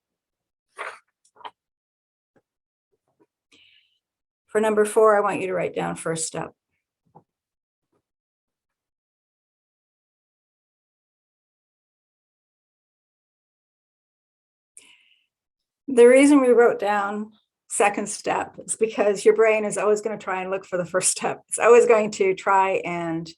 For number 4, I want you to write down first step. The reason we wrote down second step is because your brain is always going to try and look for the first step. It's always going to try and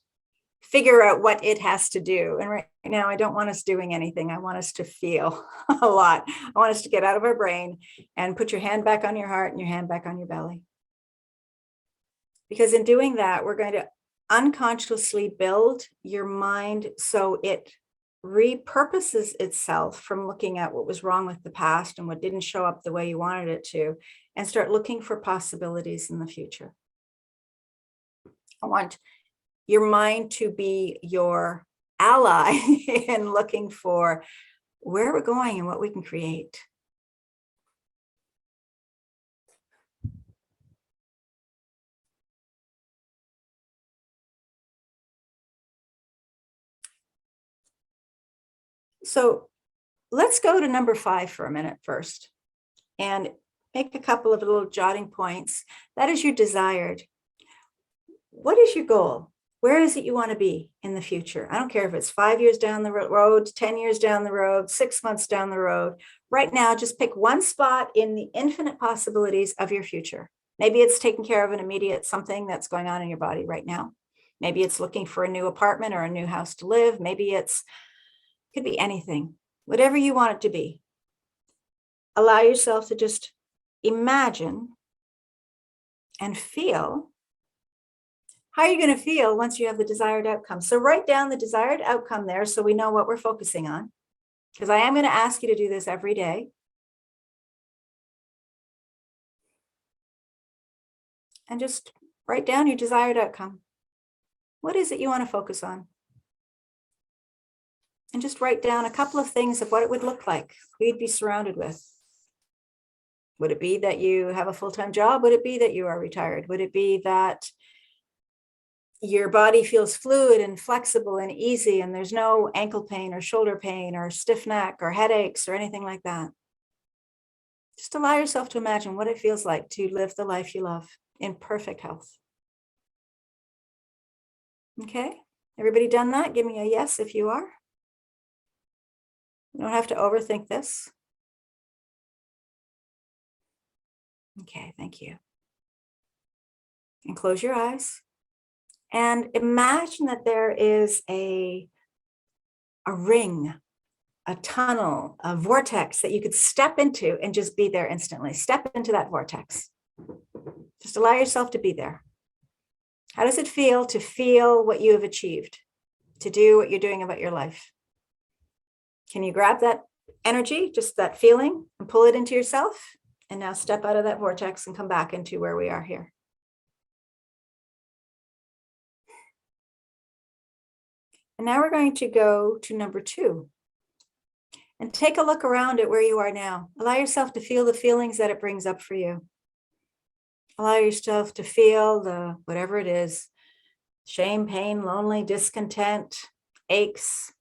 figure out what it has to do. And right now, I don't want us doing anything. I want us to feel a lot. I want us to get out of our brain and put your hand back on your heart and your hand back on your belly. Because in doing that, we're going to unconsciously build your mind so it repurposes itself from looking at what was wrong with the past and what didn't show up the way you wanted it to, and start looking for possibilities in the future. I want your mind to be your ally in looking for where we're going and what we can create. So let's go to number 5 for a minute first and make a couple of little jotting points. That is your desired. What is your goal? Where is it you want to be in the future? I don't care if it's 5 years down the road, 10 years down the road, 6 months down the road. Right now, just pick one spot in the infinite possibilities of your future. Maybe it's taking care of an immediate something that's going on in your body right now. Maybe it's looking for a new apartment or a new house to live. Maybe could be anything, whatever you want it to be. Allow yourself to just imagine and feel how you're going to feel once you have the desired outcome. So write down the desired outcome there so we know what we're focusing on, because I am going to ask you to do this every day. And just write down your desired outcome. What is it you want to focus on? And just write down a couple of things of what it would look like, who you'd be surrounded with. Would it be that you have a full-time job? Would it be that you are retired? Would it be that your body feels fluid and flexible and easy and there's no ankle pain or shoulder pain or stiff neck or headaches or anything like that? Just allow yourself to imagine what it feels like to live the life you love in perfect health. Okay, everybody done that? Give me a yes if you are. You don't have to overthink this. Okay, thank you. And close your eyes and imagine that there is a ring, a tunnel, a vortex that you could step into and just be there instantly. Step into that vortex. Just allow yourself to be there. How does it feel to feel what you have achieved, to do what you're doing about your life? Can you grab that energy, just that feeling, and pull it into yourself? And now step out of that vortex and come back into where we are here. And now we're going to go to number 2. And take a look around at where you are now. Allow yourself to feel the feelings that it brings up for you. Allow yourself to feel the whatever it is, shame, pain, lonely, discontent, aches.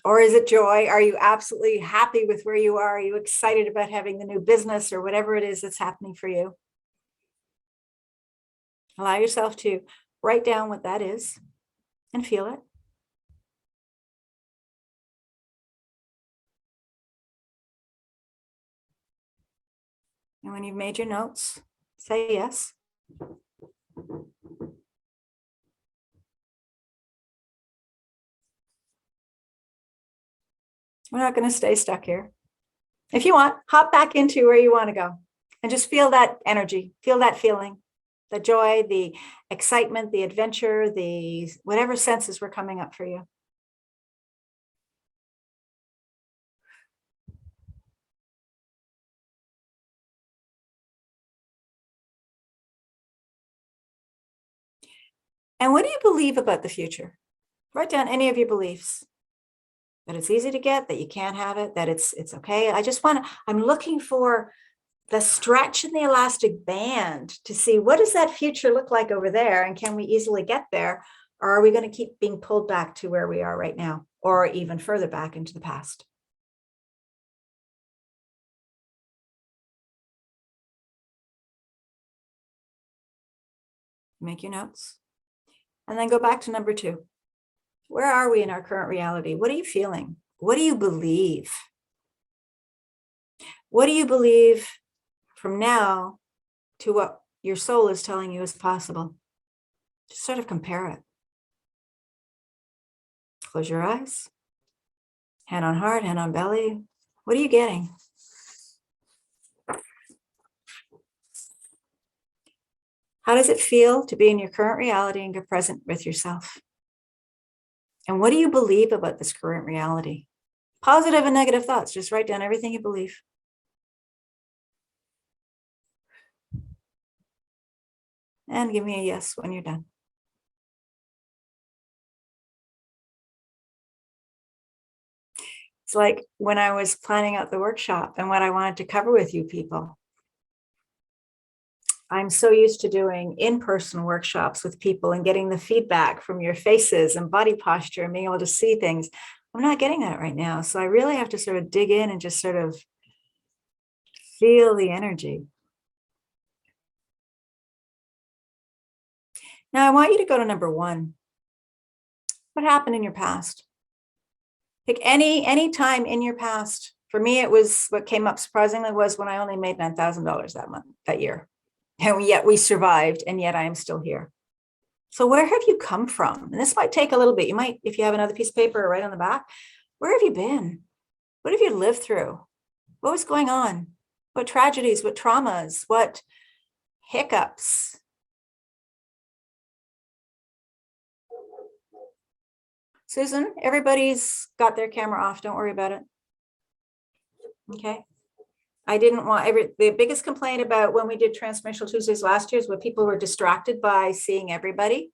Or is it joy? Are you absolutely happy with where you are? Are you excited about having the new business or whatever it is that's happening for you? Allow yourself to write down what that is and feel it. And when you've made your notes, say yes. We're not going to stay stuck here. If you want, hop back into where you want to go and just feel that energy, feel that feeling, the joy, the excitement, the adventure, the whatever senses were coming up for you. And what do you believe about the future? Write down any of your beliefs. That it's easy to get, that you can't have it, that it's okay. I'm looking for the stretch in the elastic band to see what does that future look like over there, and can we easily get there, or are we going to keep being pulled back to where we are right now, or even further back into the past? Make your notes and then go back to number 2. Where are we in our current reality? What are you feeling? What do you believe? What do you believe from now to what your soul is telling you is possible? Just sort of compare it. Close your eyes. Hand on heart, hand on belly. What are you getting? How does it feel to be in your current reality and get present with yourself? And what do you believe about this current reality? Positive and negative thoughts. Just write down everything you believe. And give me a yes when you're done. It's like when I was planning out the workshop and what I wanted to cover with you people. I'm so used to doing in-person workshops with people and getting the feedback from your faces and body posture and being able to see things. I'm not getting that right now. So I really have to sort of dig in and just sort of feel the energy. Now I want you to go to number 1. What happened in your past? Pick any time in your past. For me, it was what came up surprisingly was when I only made $9,000 that year. And yet we survived, and yet I am still here. So where have you come from? And this might take a little bit. You might, if you have another piece of paper right on the back, where have you been? What have you lived through? What was going on? What tragedies, what traumas, what hiccups? Susan, everybody's got their camera off. Don't worry about it. Okay. I didn't want the biggest complaint about when we did Transformational Tuesdays last year is when people were distracted by seeing everybody.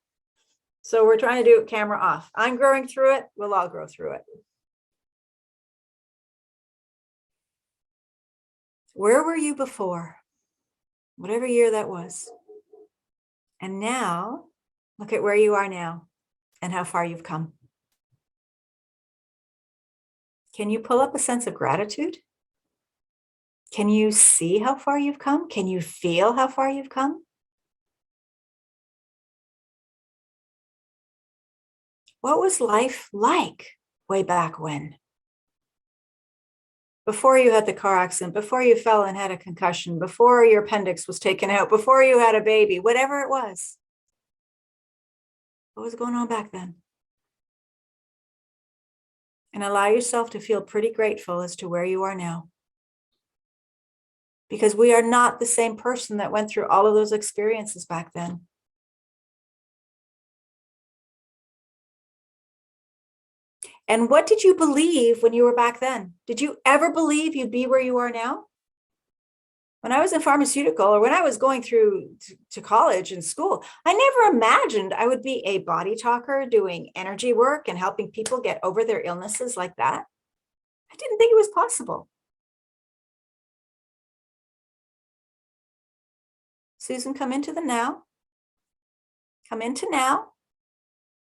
So we're trying to do it camera off. I'm growing through it. We'll all grow through it. Where were you before? Whatever year that was. And now look at where you are now and how far you've come. Can you pull up a sense of gratitude? Can you see how far you've come? Can you feel how far you've come? What was life like way back when? Before you had the car accident, before you fell and had a concussion, before your appendix was taken out, before you had a baby, whatever it was. What was going on back then? And allow yourself to feel pretty grateful as to where you are now. Because we are not the same person that went through all of those experiences back then. And what did you believe when you were back then? Did you ever believe you'd be where you are now? When I was in pharmaceutical, or when I was going through to college and school, I never imagined I would be a body talker doing energy work and helping people get over their illnesses like that. I didn't think it was possible. Susan, come into the now. Come into now.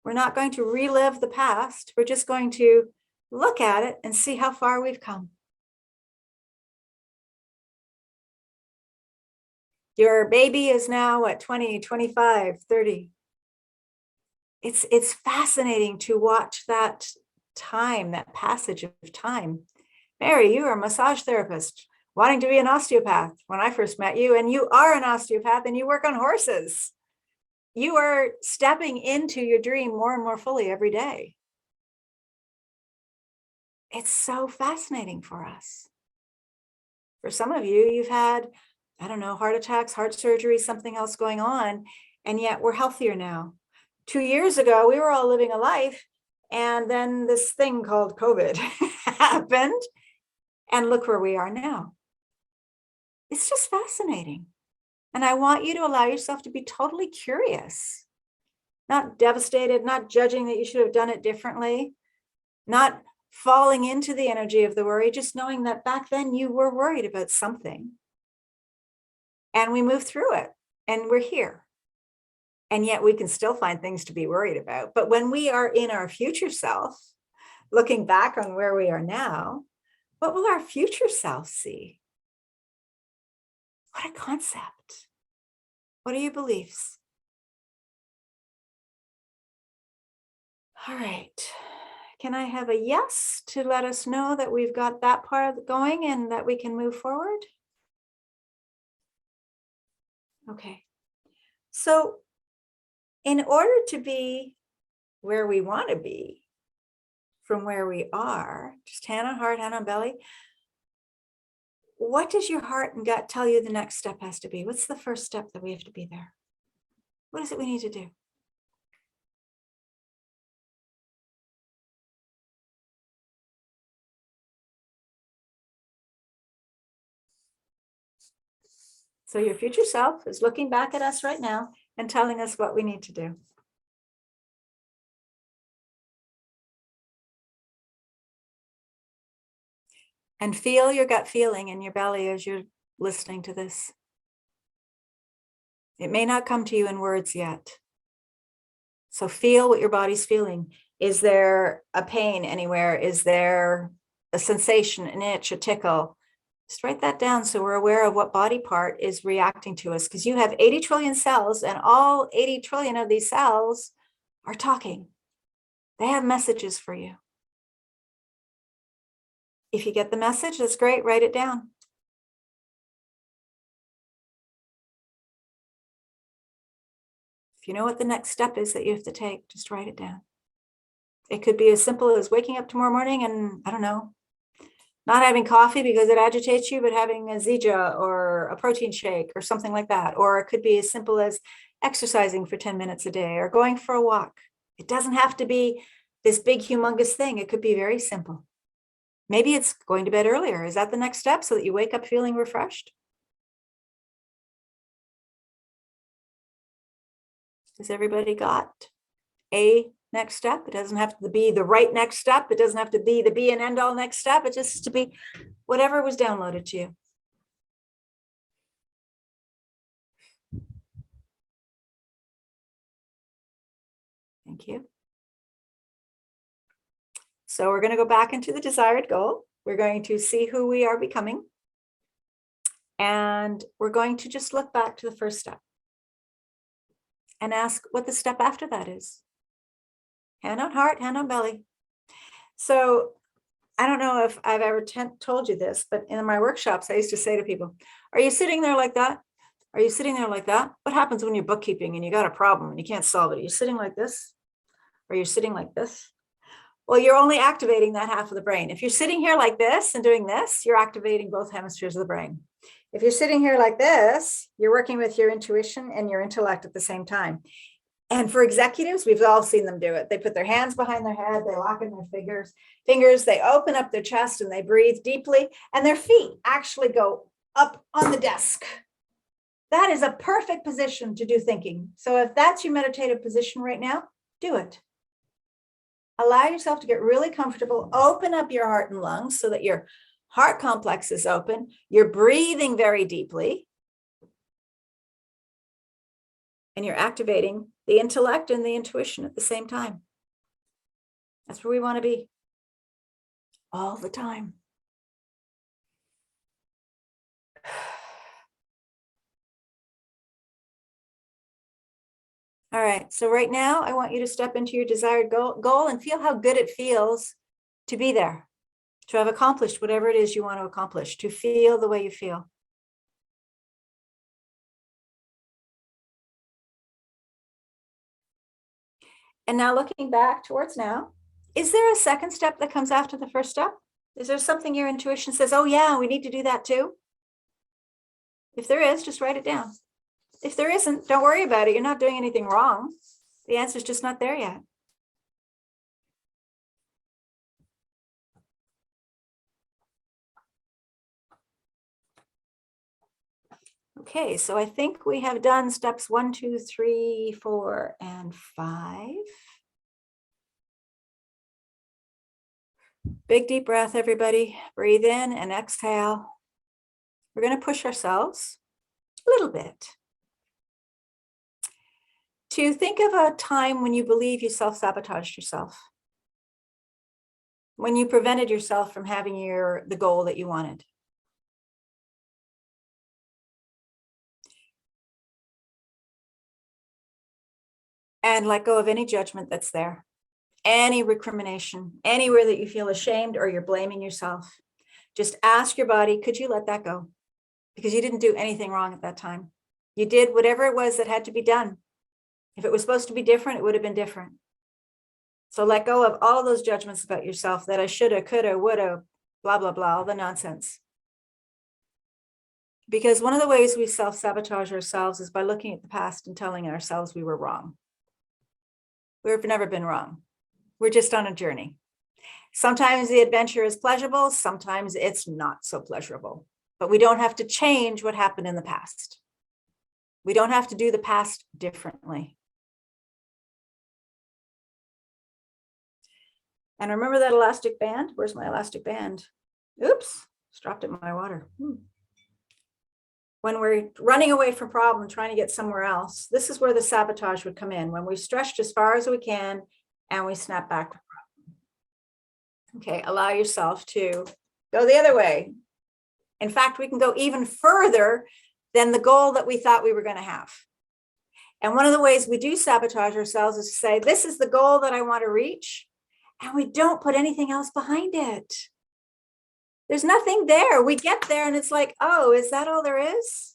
We're not going to relive the past. We're just going to look at it and see how far we've come. Your baby is now at 20, 25, 30. It's fascinating to watch that time, that passage of time. Mary, you are a massage therapist wanting to be an osteopath when I first met you, and you are an osteopath and you work on horses. You are stepping into your dream more and more fully every day. It's so fascinating for us. For some of you, you've had, I don't know, heart attacks, heart surgery, something else going on, and yet we're healthier now. 2 years ago, we were all living a life, and then this thing called COVID happened, and look where we are now. It's just fascinating. And I want you to allow yourself to be totally curious, not devastated, not judging that you should have done it differently, not falling into the energy of the worry, just knowing that back then you were worried about something. And we moved through it and we're here. And yet we can still find things to be worried about. But when we are in our future self, looking back on where we are now, what will our future self see? What a concept. What are your beliefs? All right. Can I have a yes to let us know that we've got that part going and that we can move forward? Okay. So in order to be where we want to be from where we are, just hand on heart, hand on belly, what does your heart and gut tell you the next step has to be? What's the first step that we have to be there? What is it we need to do? So your future self is looking back at us right now and telling us what we need to do. And feel your gut feeling in your belly as you're listening to this. It may not come to you in words yet. So feel what your body's feeling. Is there a pain anywhere? Is there a sensation, an itch, a tickle? Just write that down so we're aware of what body part is reacting to us, because you have 80 trillion cells and all 80 trillion of these cells are talking. They have messages for you. If you get the message, that's great, write it down. If you know what the next step is that you have to take, just write it down. It could be as simple as waking up tomorrow morning and, I don't know, not having coffee because it agitates you, but having a Zija or a protein shake or something like that. Or it could be as simple as exercising for 10 minutes a day or going for a walk. It doesn't have to be this big, humongous thing. It could be very simple. Maybe it's going to bed earlier. Is that the next step so that you wake up feeling refreshed? Has everybody got a next step? It doesn't have to be the right next step. It doesn't have to be the be and end all next step. It just has to be whatever was downloaded to you. Thank you. So we're going to go back into the desired goal. We're going to see who we are becoming. And we're going to just look back to the first step and ask what the step after that is. Hand on heart, hand on belly. So I don't know if I've ever told you this, but in my workshops, I used to say to people, are you sitting there like that? Are you sitting there like that? What happens when you're bookkeeping and you got a problem and you can't solve it? Are you sitting like this? Or you're sitting like this? Well, you're only activating that half of the brain. If you're sitting here like this and doing this, you're activating both hemispheres of the brain. If you're sitting here like this, you're working with your intuition and your intellect at the same time. And for executives, we've all seen them do it. They put their hands behind their head, they lock in their fingers, they open up their chest and they breathe deeply, and their feet actually go up on the desk. That is a perfect position to do thinking. So if that's your meditative position right now, do it. Allow yourself to get really comfortable. Open up your heart and lungs so that your heart complex is open. You're breathing very deeply. And you're activating the intellect and the intuition at the same time. That's where we want to be all the time. All right, so right now I want you to step into your desired goal and feel how good it feels to be there, to have accomplished whatever it is you want to accomplish, to feel the way you feel. And now looking back towards now, is there a second step that comes after the first step? Is there something your intuition says, oh yeah, we need to do that too? If there is, just write it down. If there isn't, don't worry about it. You're not doing anything wrong. The answer is just not there yet. Okay, so I think we have done steps 1, 2, 3, 4, and 5. Big deep breath, everybody. Breathe in and exhale. We're going to push ourselves a little bit to think of a time when you believe you self-sabotaged yourself, when you prevented yourself from having the goal that you wanted. And let go of any judgment that's there, any recrimination, anywhere that you feel ashamed or you're blaming yourself. Just ask your body, could you let that go? Because you didn't do anything wrong at that time. You did whatever it was that had to be done. If it was supposed to be different, it would have been different. So let go of all of those judgments about yourself that I shoulda, coulda, woulda, blah, blah, blah, all the nonsense. Because one of the ways we self-sabotage ourselves is by looking at the past and telling ourselves we were wrong. We've never been wrong. We're just on a journey. Sometimes the adventure is pleasurable, sometimes it's not so pleasurable. But we don't have to change what happened in the past. We don't have to do the past differently. And remember that elastic band? Where's my elastic band? Oops, just dropped it in my water. When we're running away from problem, trying to get somewhere else, this is where the sabotage would come in, when we stretched as far as we can and we snap back to problem. Okay, allow yourself to go the other way. In fact, we can go even further than the goal that we thought we were going to have. And one of the ways we do sabotage ourselves is to say, this is the goal that I want to reach. And we don't put anything else behind it. There's nothing there. We get there and it's like, oh, is that all there is?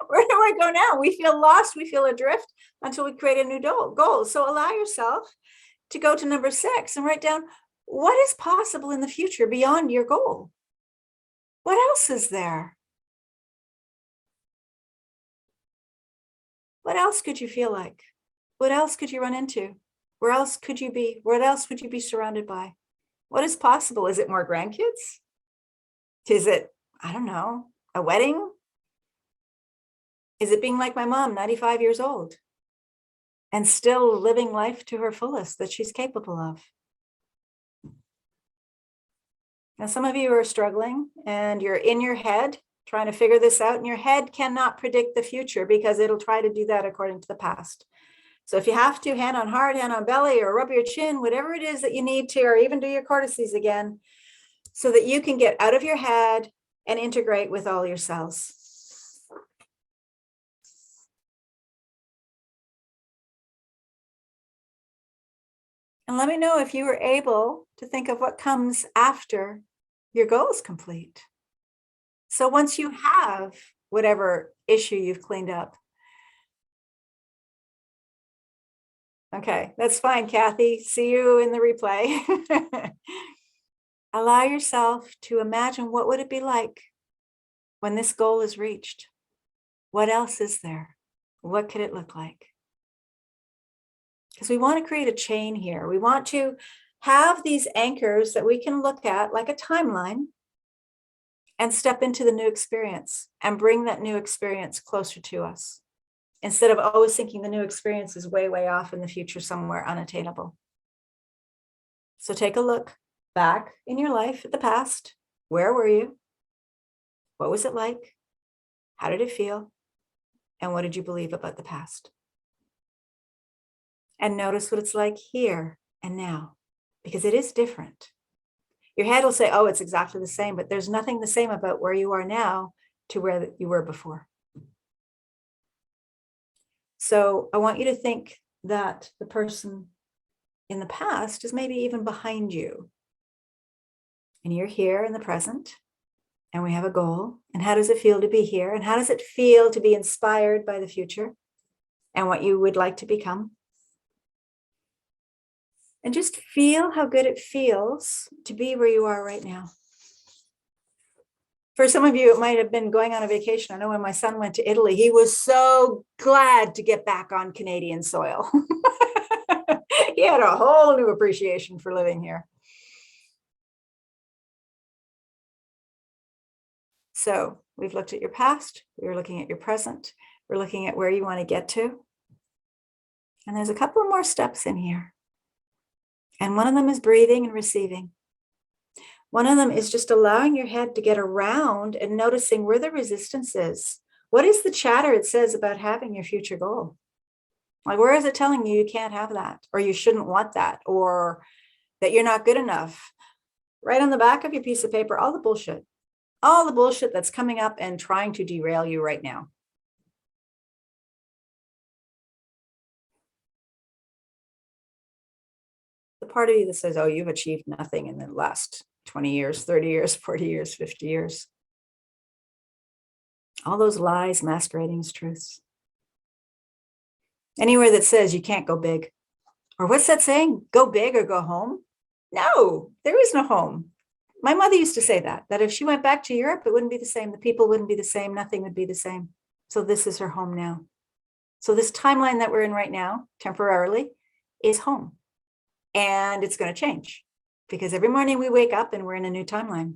Where do I go now? We feel lost. We feel adrift until we create a new goal. So allow yourself to go to number 6 and write down what is possible in the future beyond your goal. What else is there? What else could you feel like? What else could you run into? Where else could you be? What else would you be surrounded by? What is possible? Is it more grandkids? Is it, I don't know, a wedding? Is it being like my mom, 95 years old, and still living life to her fullest that she's capable of? Now, some of you are struggling and you're in your head trying to figure this out, and your head cannot predict the future because it'll try to do that according to the past. So if you have to, hand on heart, hand on belly, or rub your chin, whatever it is that you need to, or even do your cortices again, so that you can get out of your head and integrate with all your cells. And let me know if you were able to think of what comes after your goal is complete. So once you have whatever issue you've cleaned up. Okay, that's fine, Kathy. See you in the replay. Allow yourself to imagine what would it be like when this goal is reached. What else is there? What could it look like? Because we want to create a chain here. We want to have these anchors that we can look at like a timeline and step into the new experience and bring that new experience closer to us, instead of always thinking the new experience is way, way off in the future, somewhere unattainable. So take a look back in your life at the past. Where were you? What was it like? How did it feel? And what did you believe about the past? And notice what it's like here and now, because it is different. Your head will say, oh, it's exactly the same, but there's nothing the same about where you are now to where you were before. So I want you to think that the person in the past is maybe even behind you. And you're here in the present, and we have a goal. And how does it feel to be here? And how does it feel to be inspired by the future and what you would like to become? And just feel how good it feels to be where you are right now. For some of you, it might have been going on a vacation. I know when my son went to Italy, he was so glad to get back on Canadian soil. He had a whole new appreciation for living here. So we've looked at your past, we're looking at your present, we're looking at where you want to get to. And there's a couple more steps in here. And one of them is breathing and receiving. One of them is just allowing your head to get around and noticing where the resistance is. What is the chatter it says about having your future goal? Like, where is it telling you you can't have that, or you shouldn't want that, or that you're not good enough? Right on the back of your piece of paper, all the bullshit that's coming up and trying to derail you right now. The part of you that says, oh, you've achieved nothing in the last 20 years, 30 years, 40 years, 50 years. All those lies masquerading as truths. Anywhere that says you can't go big. Or what's that saying? Go big or go home? No, there is no home. My mother used to say that if she went back to Europe, it wouldn't be the same. The people wouldn't be the same. Nothing would be the same. So this is her home now. So this timeline that we're in right now, temporarily, is home. And it's going to change because every morning we wake up and we're in a new timeline.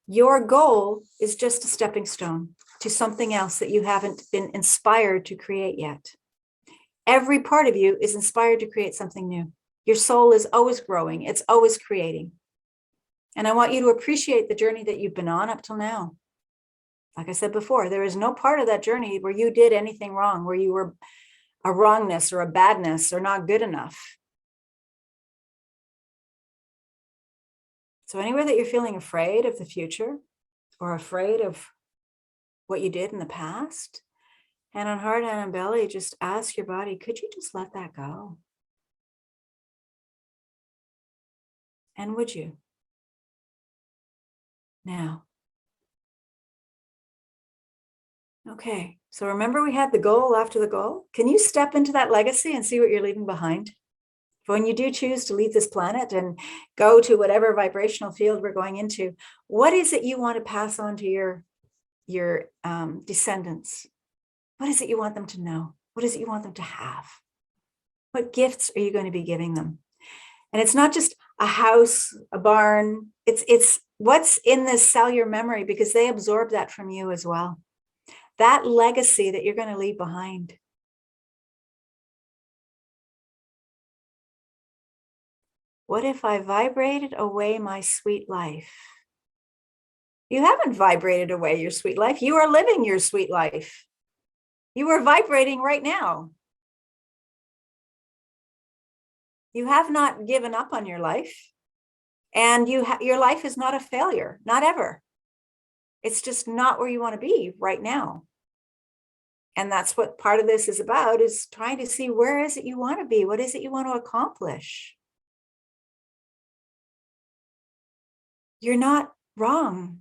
Your goal is just a stepping stone to something else that you haven't been inspired to create yet. Every part of you is inspired to create something new. Your soul is always growing. It's always creating. And I want you to appreciate the journey that you've been on up till now. Like I said before, there is no part of that journey where you did anything wrong, where you were a wrongness or a badness or not good enough. So anywhere that you're feeling afraid of the future or afraid of what you did in the past, hand on heart, hand on belly, just ask your body, could you just let that go? And would you? Now. Okay, so remember we had the goal after the goal? Can you step into that legacy and see what you're leaving behind? When you do choose to leave this planet and go to whatever vibrational field we're going into, what is it you want to pass on to your descendants? What is it you want them to know? What is it you want them to have? What gifts are you going to be giving them? And it's not just a house, a barn. It's what's in this cellular memory, because they absorb that from you as well. That legacy that you're going to leave behind. What if I vibrated away my sweet life? You haven't vibrated away your sweet life. You are living your sweet life. You are vibrating right now. You have not given up on your life. And your life is not a failure, not ever. It's just not where you want to be right now. And that's what part of this is about, is trying to see, where is it you want to be? What is it you want to accomplish? You're not wrong.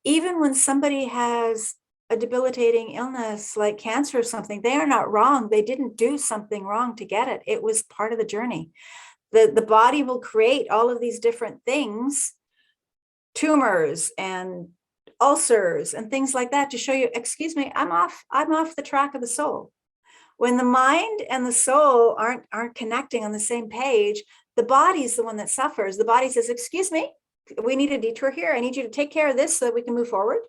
Even when somebody has a debilitating illness like cancer or something, they are not wrong. They didn't do something wrong to get it. It was part of the journey. The body will create all of these different things, tumors and ulcers and things like that, to show you, excuse me, I'm off the track of the soul. When the mind and the soul aren't connecting on the same page, the body is the one that suffers. The body says, excuse me, we need a detour here. I need you to take care of this so that we can move forward.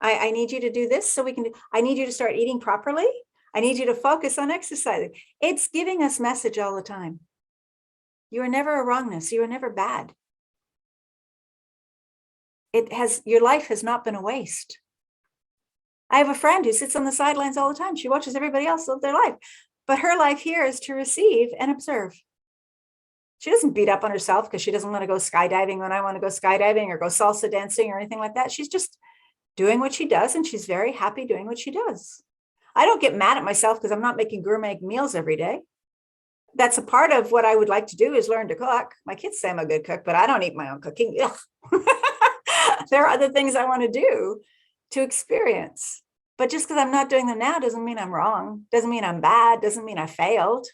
I need you to do this so we can I need you to start eating properly. I need you to focus on exercising. It's giving us message all the time. You are never a wrongness. You are never bad. Your life has not been a waste. I have a friend who sits on the sidelines all the time. She watches everybody else live their life, but her life here is to receive and observe. She doesn't beat up on herself because she doesn't want to go skydiving when I want to go skydiving, or go salsa dancing or anything like that. She's just doing what she does, and she's very happy doing what she does. I don't get mad at myself because I'm not making gourmet meals every day. That's a part of what I would like to do is learn to cook. My kids say I'm a good cook, but I don't eat my own cooking. There are other things I want to do to experience. But just because I'm not doing them now doesn't mean I'm wrong, doesn't mean I'm bad, doesn't mean I failed.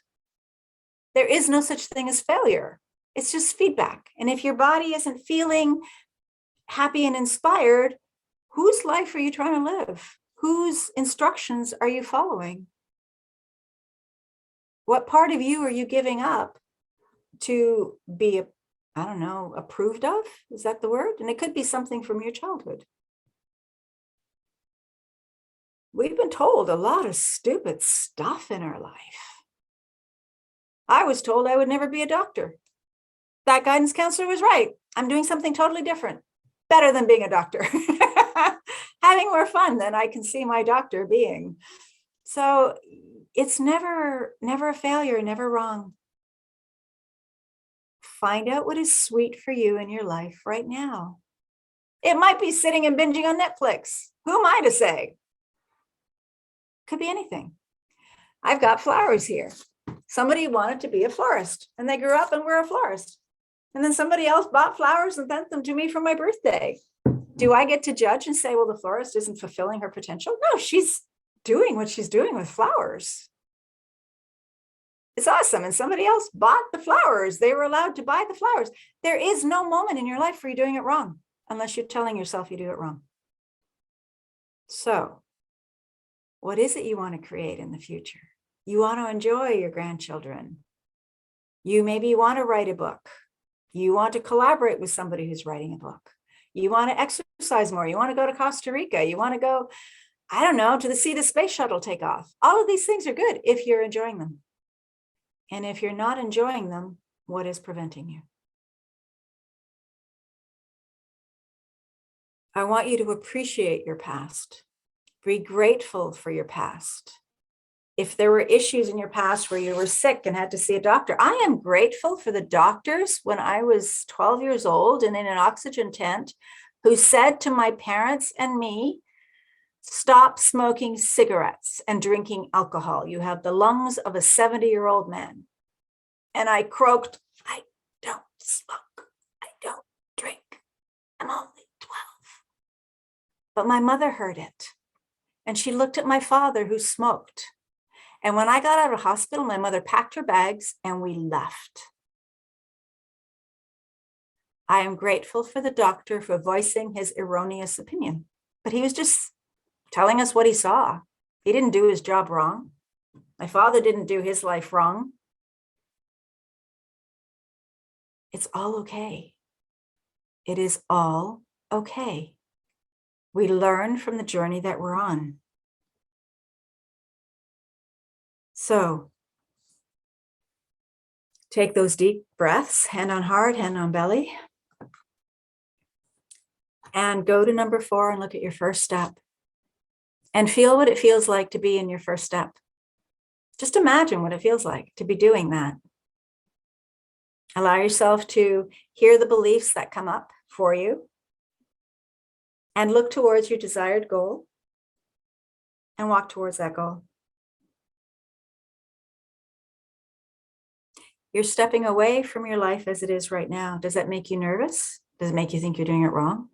There is no such thing as failure. It's just feedback. And if your body isn't feeling happy and inspired, whose life are you trying to live? Whose instructions are you following? What part of you are you giving up to be, I don't know, approved of? Is that the word? And it could be something from your childhood. We've been told a lot of stupid stuff in our life. I was told I would never be a doctor. That guidance counselor was right. I'm doing something totally different, better than being a doctor, having more fun than I can see my doctor being. So it's never a failure, never wrong. Find out what is sweet for you in your life right now. It might be sitting and binging on Netflix. Who am I to say? Could be anything. I've got flowers here. Somebody wanted to be a florist and they grew up and were a florist. And then somebody else bought flowers and sent them to me for my birthday. Do I get to judge and say, well, the florist isn't fulfilling her potential? No, she's doing what she's doing with flowers. It's awesome. And somebody else bought the flowers. They were allowed to buy the flowers. There is no moment in your life where you're doing it wrong, unless you're telling yourself you do it wrong. So what is it you want to create in the future? You want to enjoy your grandchildren. You maybe want to write a book. You want to collaborate with somebody who's writing a book. You want to exercise more. You want to go to Costa Rica. You want to go, I don't know, to see the space shuttle take off. All of these things are good if you're enjoying them. And if you're not enjoying them, what is preventing you? I want you to appreciate your past. Be grateful for your past. If there were issues in your past where you were sick and had to see a doctor, I am grateful for the doctors when I was 12 years old and in an oxygen tent who said to my parents and me, stop smoking cigarettes and drinking alcohol. You have the lungs of a 70-year-old man. And I croaked, I don't smoke. I don't drink. I'm only 12. But my mother heard it. And she looked at my father who smoked. And when I got out of hospital, my mother packed her bags and we left. I am grateful for the doctor for voicing his erroneous opinion, but he was just telling us what he saw. He didn't do his job wrong. My father didn't do his life wrong. It's all okay. It is all okay. We learn from the journey that we're on. So take those deep breaths, hand on heart, hand on belly. And go to number 4 and look at your first step. And feel what it feels like to be in your first step. Just imagine what it feels like to be doing that. Allow yourself to hear the beliefs that come up for you. And look towards your desired goal. And walk towards that goal. You're stepping away from your life as it is right now. Does that make you nervous? Does it make you think you're doing it wrong?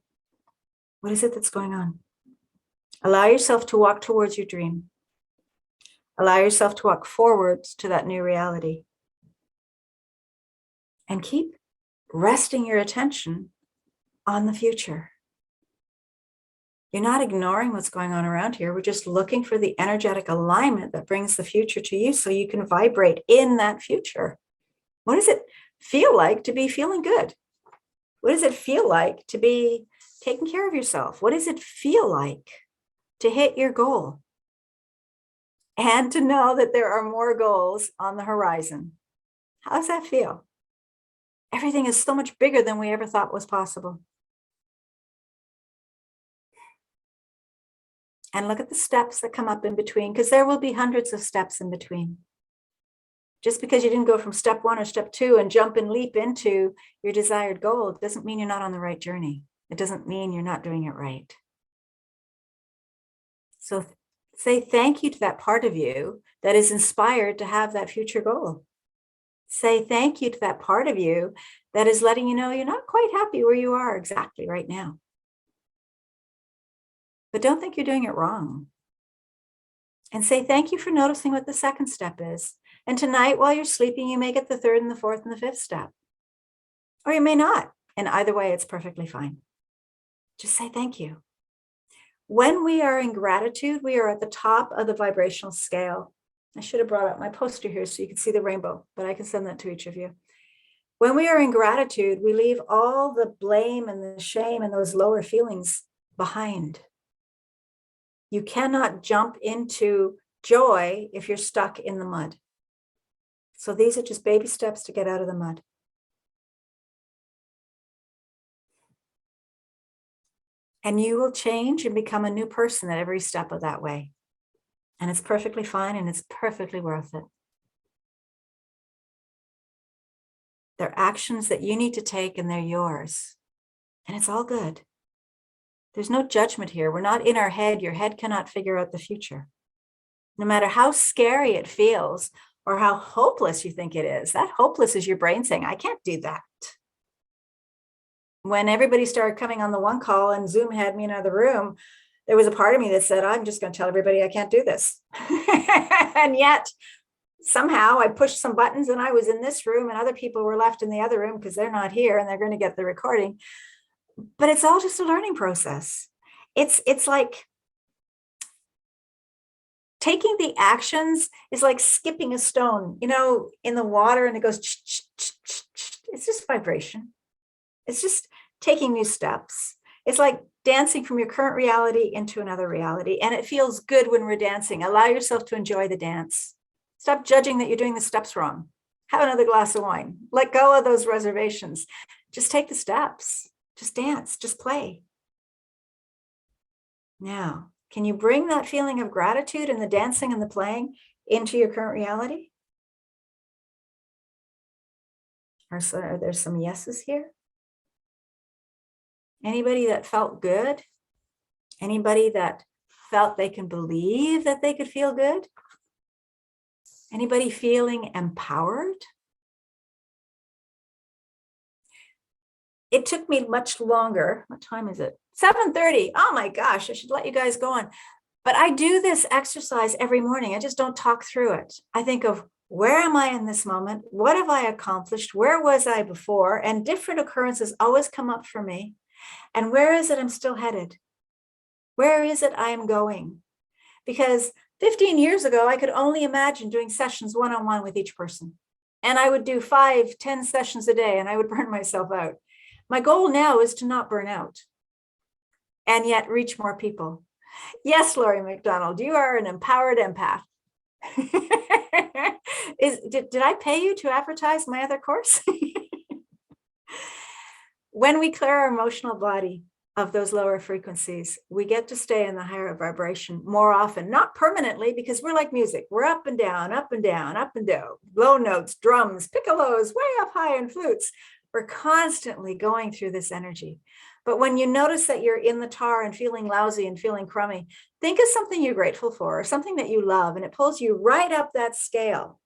What is it that's going on? Allow yourself to walk towards your dream. Allow yourself to walk forwards to that new reality. And keep resting your attention on the future. You're not ignoring what's going on around here. We're just looking for the energetic alignment that brings the future to you so you can vibrate in that future. What does it feel like to be feeling good? What does it feel like to be taking care of yourself? What does it feel like to hit your goal? And to know that there are more goals on the horizon. How does that feel? Everything is so much bigger than we ever thought was possible. And look at the steps that come up in between, because there will be hundreds of steps in between. Just because you didn't go from step 1 or step 2 and jump and leap into your desired goal doesn't mean you're not on the right journey. It doesn't mean you're not doing it right. So Say thank you to that part of you that is inspired to have that future goal. Say thank you to that part of you that is letting you know you're not quite happy where you are exactly right now. But don't think you're doing it wrong. And say thank you for noticing what the second step is. And tonight, while you're sleeping, you may get the third and the fourth and the fifth step. Or you may not. And either way, it's perfectly fine. Just say thank you. When we are in gratitude, we are at the top of the vibrational scale. I should have brought up my poster here so you can see the rainbow, but I can send that to each of you. When we are in gratitude, we leave all the blame and the shame and those lower feelings behind. You cannot jump into joy if you're stuck in the mud. So these are just baby steps to get out of the mud. And you will change and become a new person at every step of that way. And it's perfectly fine and it's perfectly worth it. They're actions that you need to take and they're yours. And it's all good. There's no judgment here. We're not in our head. Your head cannot figure out the future. No matter how scary it feels or how hopeless you think it is, that hopeless is your brain saying, I can't do that. When everybody started coming on the one call and Zoom had me in another room, there was a part of me that said, I'm just going to tell everybody I can't do this. And yet somehow I pushed some buttons and I was in this room and other people were left in the other room because they're not here and they're going to get the recording. But it's all just a learning process. It's like taking the actions is like skipping a stone, in the water, and it goes, it's just vibration. It's just taking new steps. It's like dancing from your current reality into another reality. And it feels good when we're dancing. Allow yourself to enjoy the dance. Stop judging that you're doing the steps wrong. Have another glass of wine. Let go of those reservations. Just take the steps. Just dance. Just play. Now, can you bring that feeling of gratitude and the dancing and the playing into your current reality? Are there some yeses here? Anybody that felt good? Anybody that felt they can believe that they could feel good? Anybody feeling empowered? It took me much longer. What time is it? 7:30. Oh my gosh, I should let you guys go on. But I do this exercise every morning. I just don't talk through it. I think of, where am I in this moment? What have I accomplished? Where was I before? And different occurrences always come up for me. And where is it I'm still headed? Where is it I am going? Because 15 years ago, I could only imagine doing sessions one-on-one with each person. And I would do 5, 10 sessions a day and I would burn myself out. My goal now is to not burn out and yet reach more people. Yes, Laurie McDonald, you are an empowered empath. Did I pay you to advertise my other course? When we clear our emotional body of those lower frequencies, we get to stay in the higher vibration more often, not permanently, because we're like music. We're up and down, up and down, up and down, low notes, drums, piccolos, way up high, and flutes. We're constantly going through this energy. But when you notice that you're in the tar and feeling lousy and feeling crummy, think of something you're grateful for or something that you love, and it pulls you right up that scale.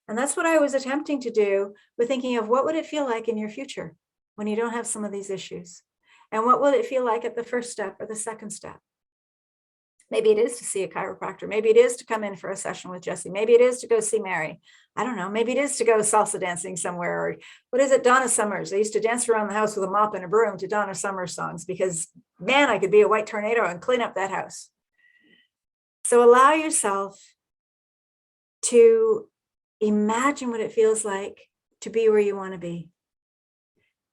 And that's what I was attempting to do with thinking of, what would it feel like in your future when you don't have some of these issues? And what will it feel like at the first step or the second step? Maybe it is to see a chiropractor. Maybe it is to come in for a session with Jesse. Maybe it is to go see Mary. I don't know. Maybe it is to go salsa dancing somewhere. Or what is it? Donna Summers. I used to dance around the house with a mop and a broom to Donna Summers songs because, man, I could be a white tornado and clean up that house. So allow yourself to imagine what it feels like to be where you want to be,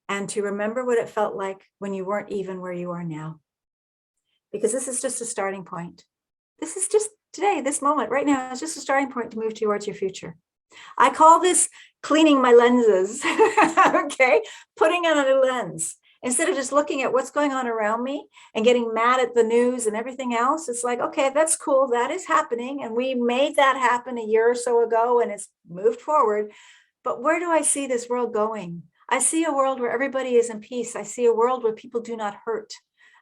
and to remember what it felt like when you weren't even where you are now. Because this is just a starting point. This is just today, this moment right now is just a starting point to move towards your future. I call this cleaning my lenses, okay? Putting on a new lens. Instead of just looking at what's going on around me and getting mad at the news and everything else, it's like, okay, that's cool. That is happening. And we made that happen a year or so ago and it's moved forward. But where do I see this world going? I see a world where everybody is in peace. I see a world where people do not hurt.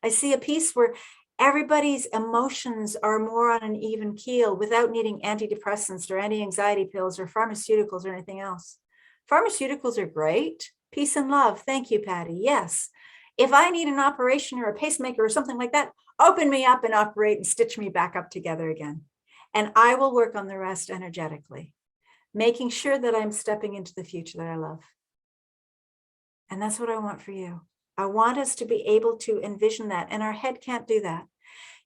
I see a peace where Everybody's emotions are more on an even keel without needing antidepressants or anti-anxiety pills or pharmaceuticals or anything else. Pharmaceuticals are great. Peace and love. Thank you, Patty. Yes. If I need an operation or a pacemaker or something like that, open me up and operate and stitch me back up together again. And I will work on the rest energetically, making sure that I'm stepping into the future that I love. And that's what I want for you. I want us to be able to envision that, and our head can't do that.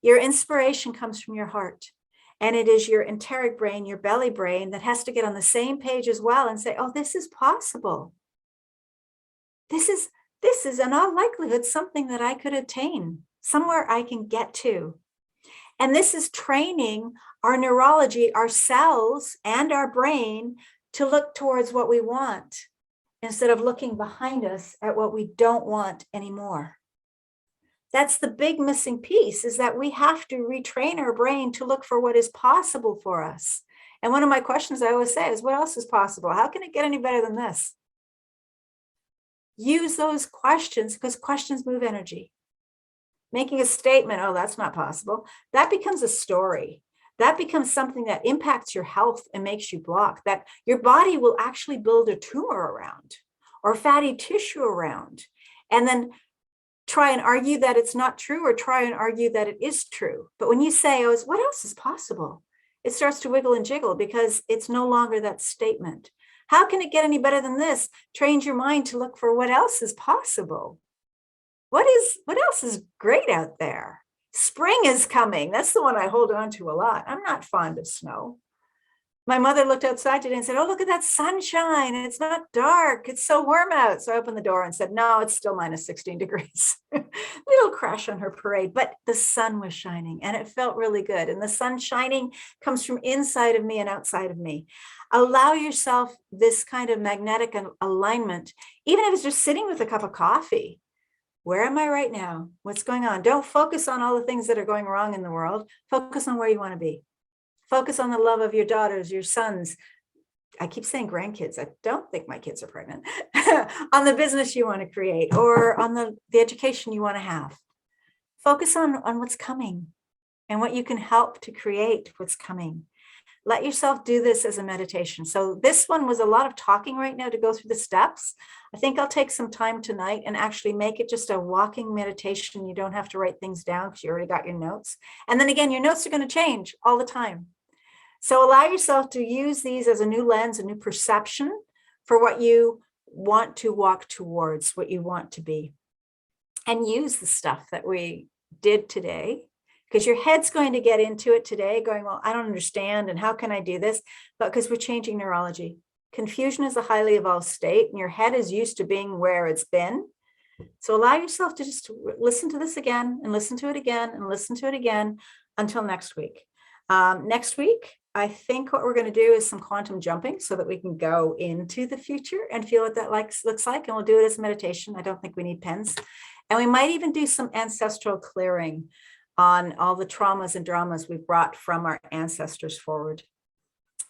Your inspiration comes from your heart, and it is your enteric brain, your belly brain, that has to get on the same page as well and say, oh, this is possible. This is in all likelihood something that I could attain, somewhere I can get to. And this is training our neurology, our cells, and our brain to look towards what we want instead of looking behind us at what we don't want anymore. That's the big missing piece, is that we have to retrain our brain to look for what is possible for us. And one of my questions I always say is, what else is possible? How can it get any better than this? Use those questions, because questions move energy. Making a statement, oh, that's not possible, that becomes a story. That becomes something that impacts your health and makes you block, that your body will actually build a tumor around or fatty tissue around, and then try and argue that it's not true or try and argue that it is true. But when you say, oh, what else is possible? It starts to wiggle and jiggle because it's no longer that statement. How can it get any better than this? Train your mind to look for what else is possible. What else is great out there? Spring is coming. That's the one I hold on to a lot. I'm not fond of snow. My mother looked outside today and said, oh, look at that sunshine. It's not dark. It's so warm out. So I opened the door and said, no, it's still minus 16 degrees. Little crash on her parade, but the sun was shining and it felt really good. And the sun shining comes from inside of me and outside of me. Allow yourself this kind of magnetic alignment, even if it's just sitting with a cup of coffee. Where am I right now? What's going on? Don't focus on all the things that are going wrong in the world. Focus on where you want to be. Focus on the love of your daughters, your sons. I keep saying grandkids. I don't think my kids are pregnant. On the business you want to create, or on the education you want to have. Focus on what's coming and what you can help to create what's coming. Let yourself do this as a meditation. So this one was a lot of talking right now to go through the steps. I think I'll take some time tonight and actually make it just a walking meditation. You don't have to write things down because you already got your notes. And then again, your notes are going to change all the time. So allow yourself to use these as a new lens, a new perception for what you want to walk towards, what you want to be. And use the stuff that we did today, because your head's going to get into it today going, well, I don't understand. And how can I do this? But because we're changing neurology. Confusion is a highly evolved state, and your head is used to being where it's been. So allow yourself to just listen to this again and listen to it again and listen to it again until next week. Next week, I think what we're going to do is some quantum jumping so that we can go into the future and feel what that looks like. And we'll do it as meditation. I don't think we need pens. And we might even do some ancestral clearing on all the traumas and dramas we've brought from our ancestors forward.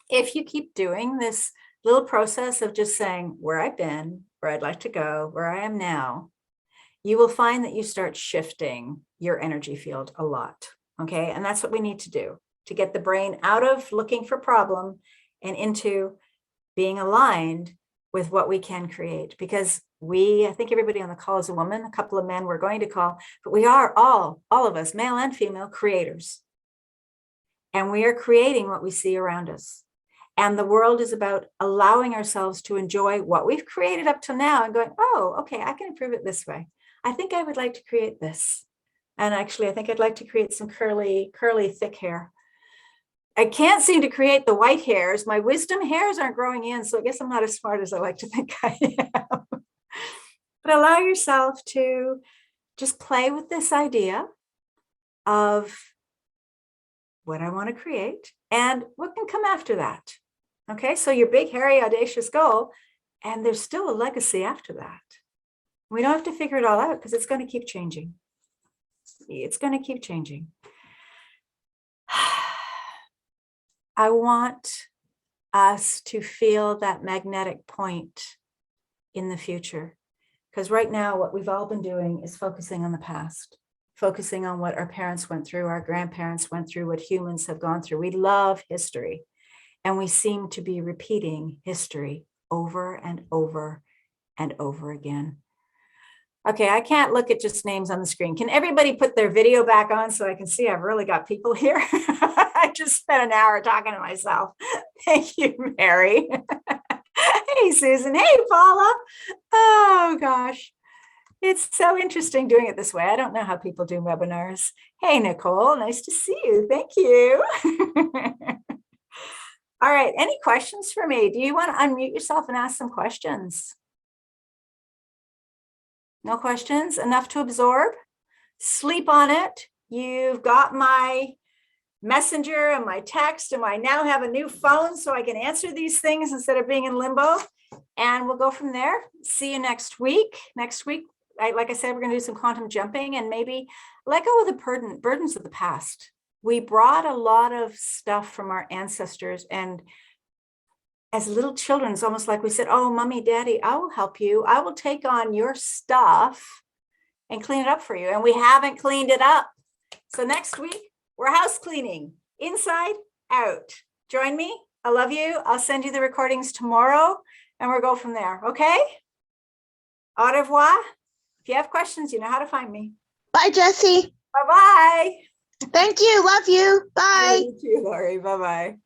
If you keep doing this little process of just saying where I've been, where I'd like to go, where I am now, you will find that you start shifting your energy field a lot. Okay. And that's what we need to do to get the brain out of looking for problem and into being aligned with what we can create. Because I think everybody on the call is a woman, a couple of men we're going to call, but we are all of us, male and female, creators. And we are creating what we see around us. And the world is about allowing ourselves to enjoy what we've created up to now and going, oh, okay, I can improve it this way. I think I would like to create this. And actually, I think I'd like to create some curly, thick hair. I can't seem to create the white hairs. My wisdom hairs aren't growing in, so I guess I'm not as smart as I like to think I am. But allow yourself to just play with this idea of what I want to create and what can come after that. Okay, so your big, hairy, audacious goal, and there's still a legacy after that. We don't have to figure it all out because it's going to keep changing. It's going to keep changing. I want us to feel that magnetic point in the future, because right now what we've all been doing is focusing on the past, focusing on what our parents went through, our grandparents went through, what humans have gone through. We love history, and we seem to be repeating history over and over and over again. Okay, I can't look at just names on the screen. Can everybody put their video back on so I can see I've really got people here? I just spent an hour talking to myself. Thank you, Mary. Hey, Susan. Hey, Paula. Oh, gosh. It's so interesting doing it this way. I don't know how people do webinars. Hey, Nicole. Nice to see you. Thank you. All right. Any questions for me? Do you want to unmute yourself and ask some questions? No questions? Enough to absorb? Sleep on it. You've got my messenger and my text, and I now have a new phone so I can answer these things instead of being in limbo. And we'll go from there. See you next week. Next week, like I said, we're going to do some quantum jumping and maybe let go of the burdens of the past. We brought a lot of stuff from our ancestors, and as little children, it's almost like we said, oh, mommy, daddy, I will help you. I will take on your stuff and clean it up for you. And we haven't cleaned it up. So next week, we're house cleaning, inside, out. Join me. I love you. I'll send you the recordings tomorrow, and we'll go from there. Okay? Au revoir. If you have questions, you know how to find me. Bye, Jessie. Bye-bye. Thank you. Love you. Bye. You too, Lori. Bye-bye.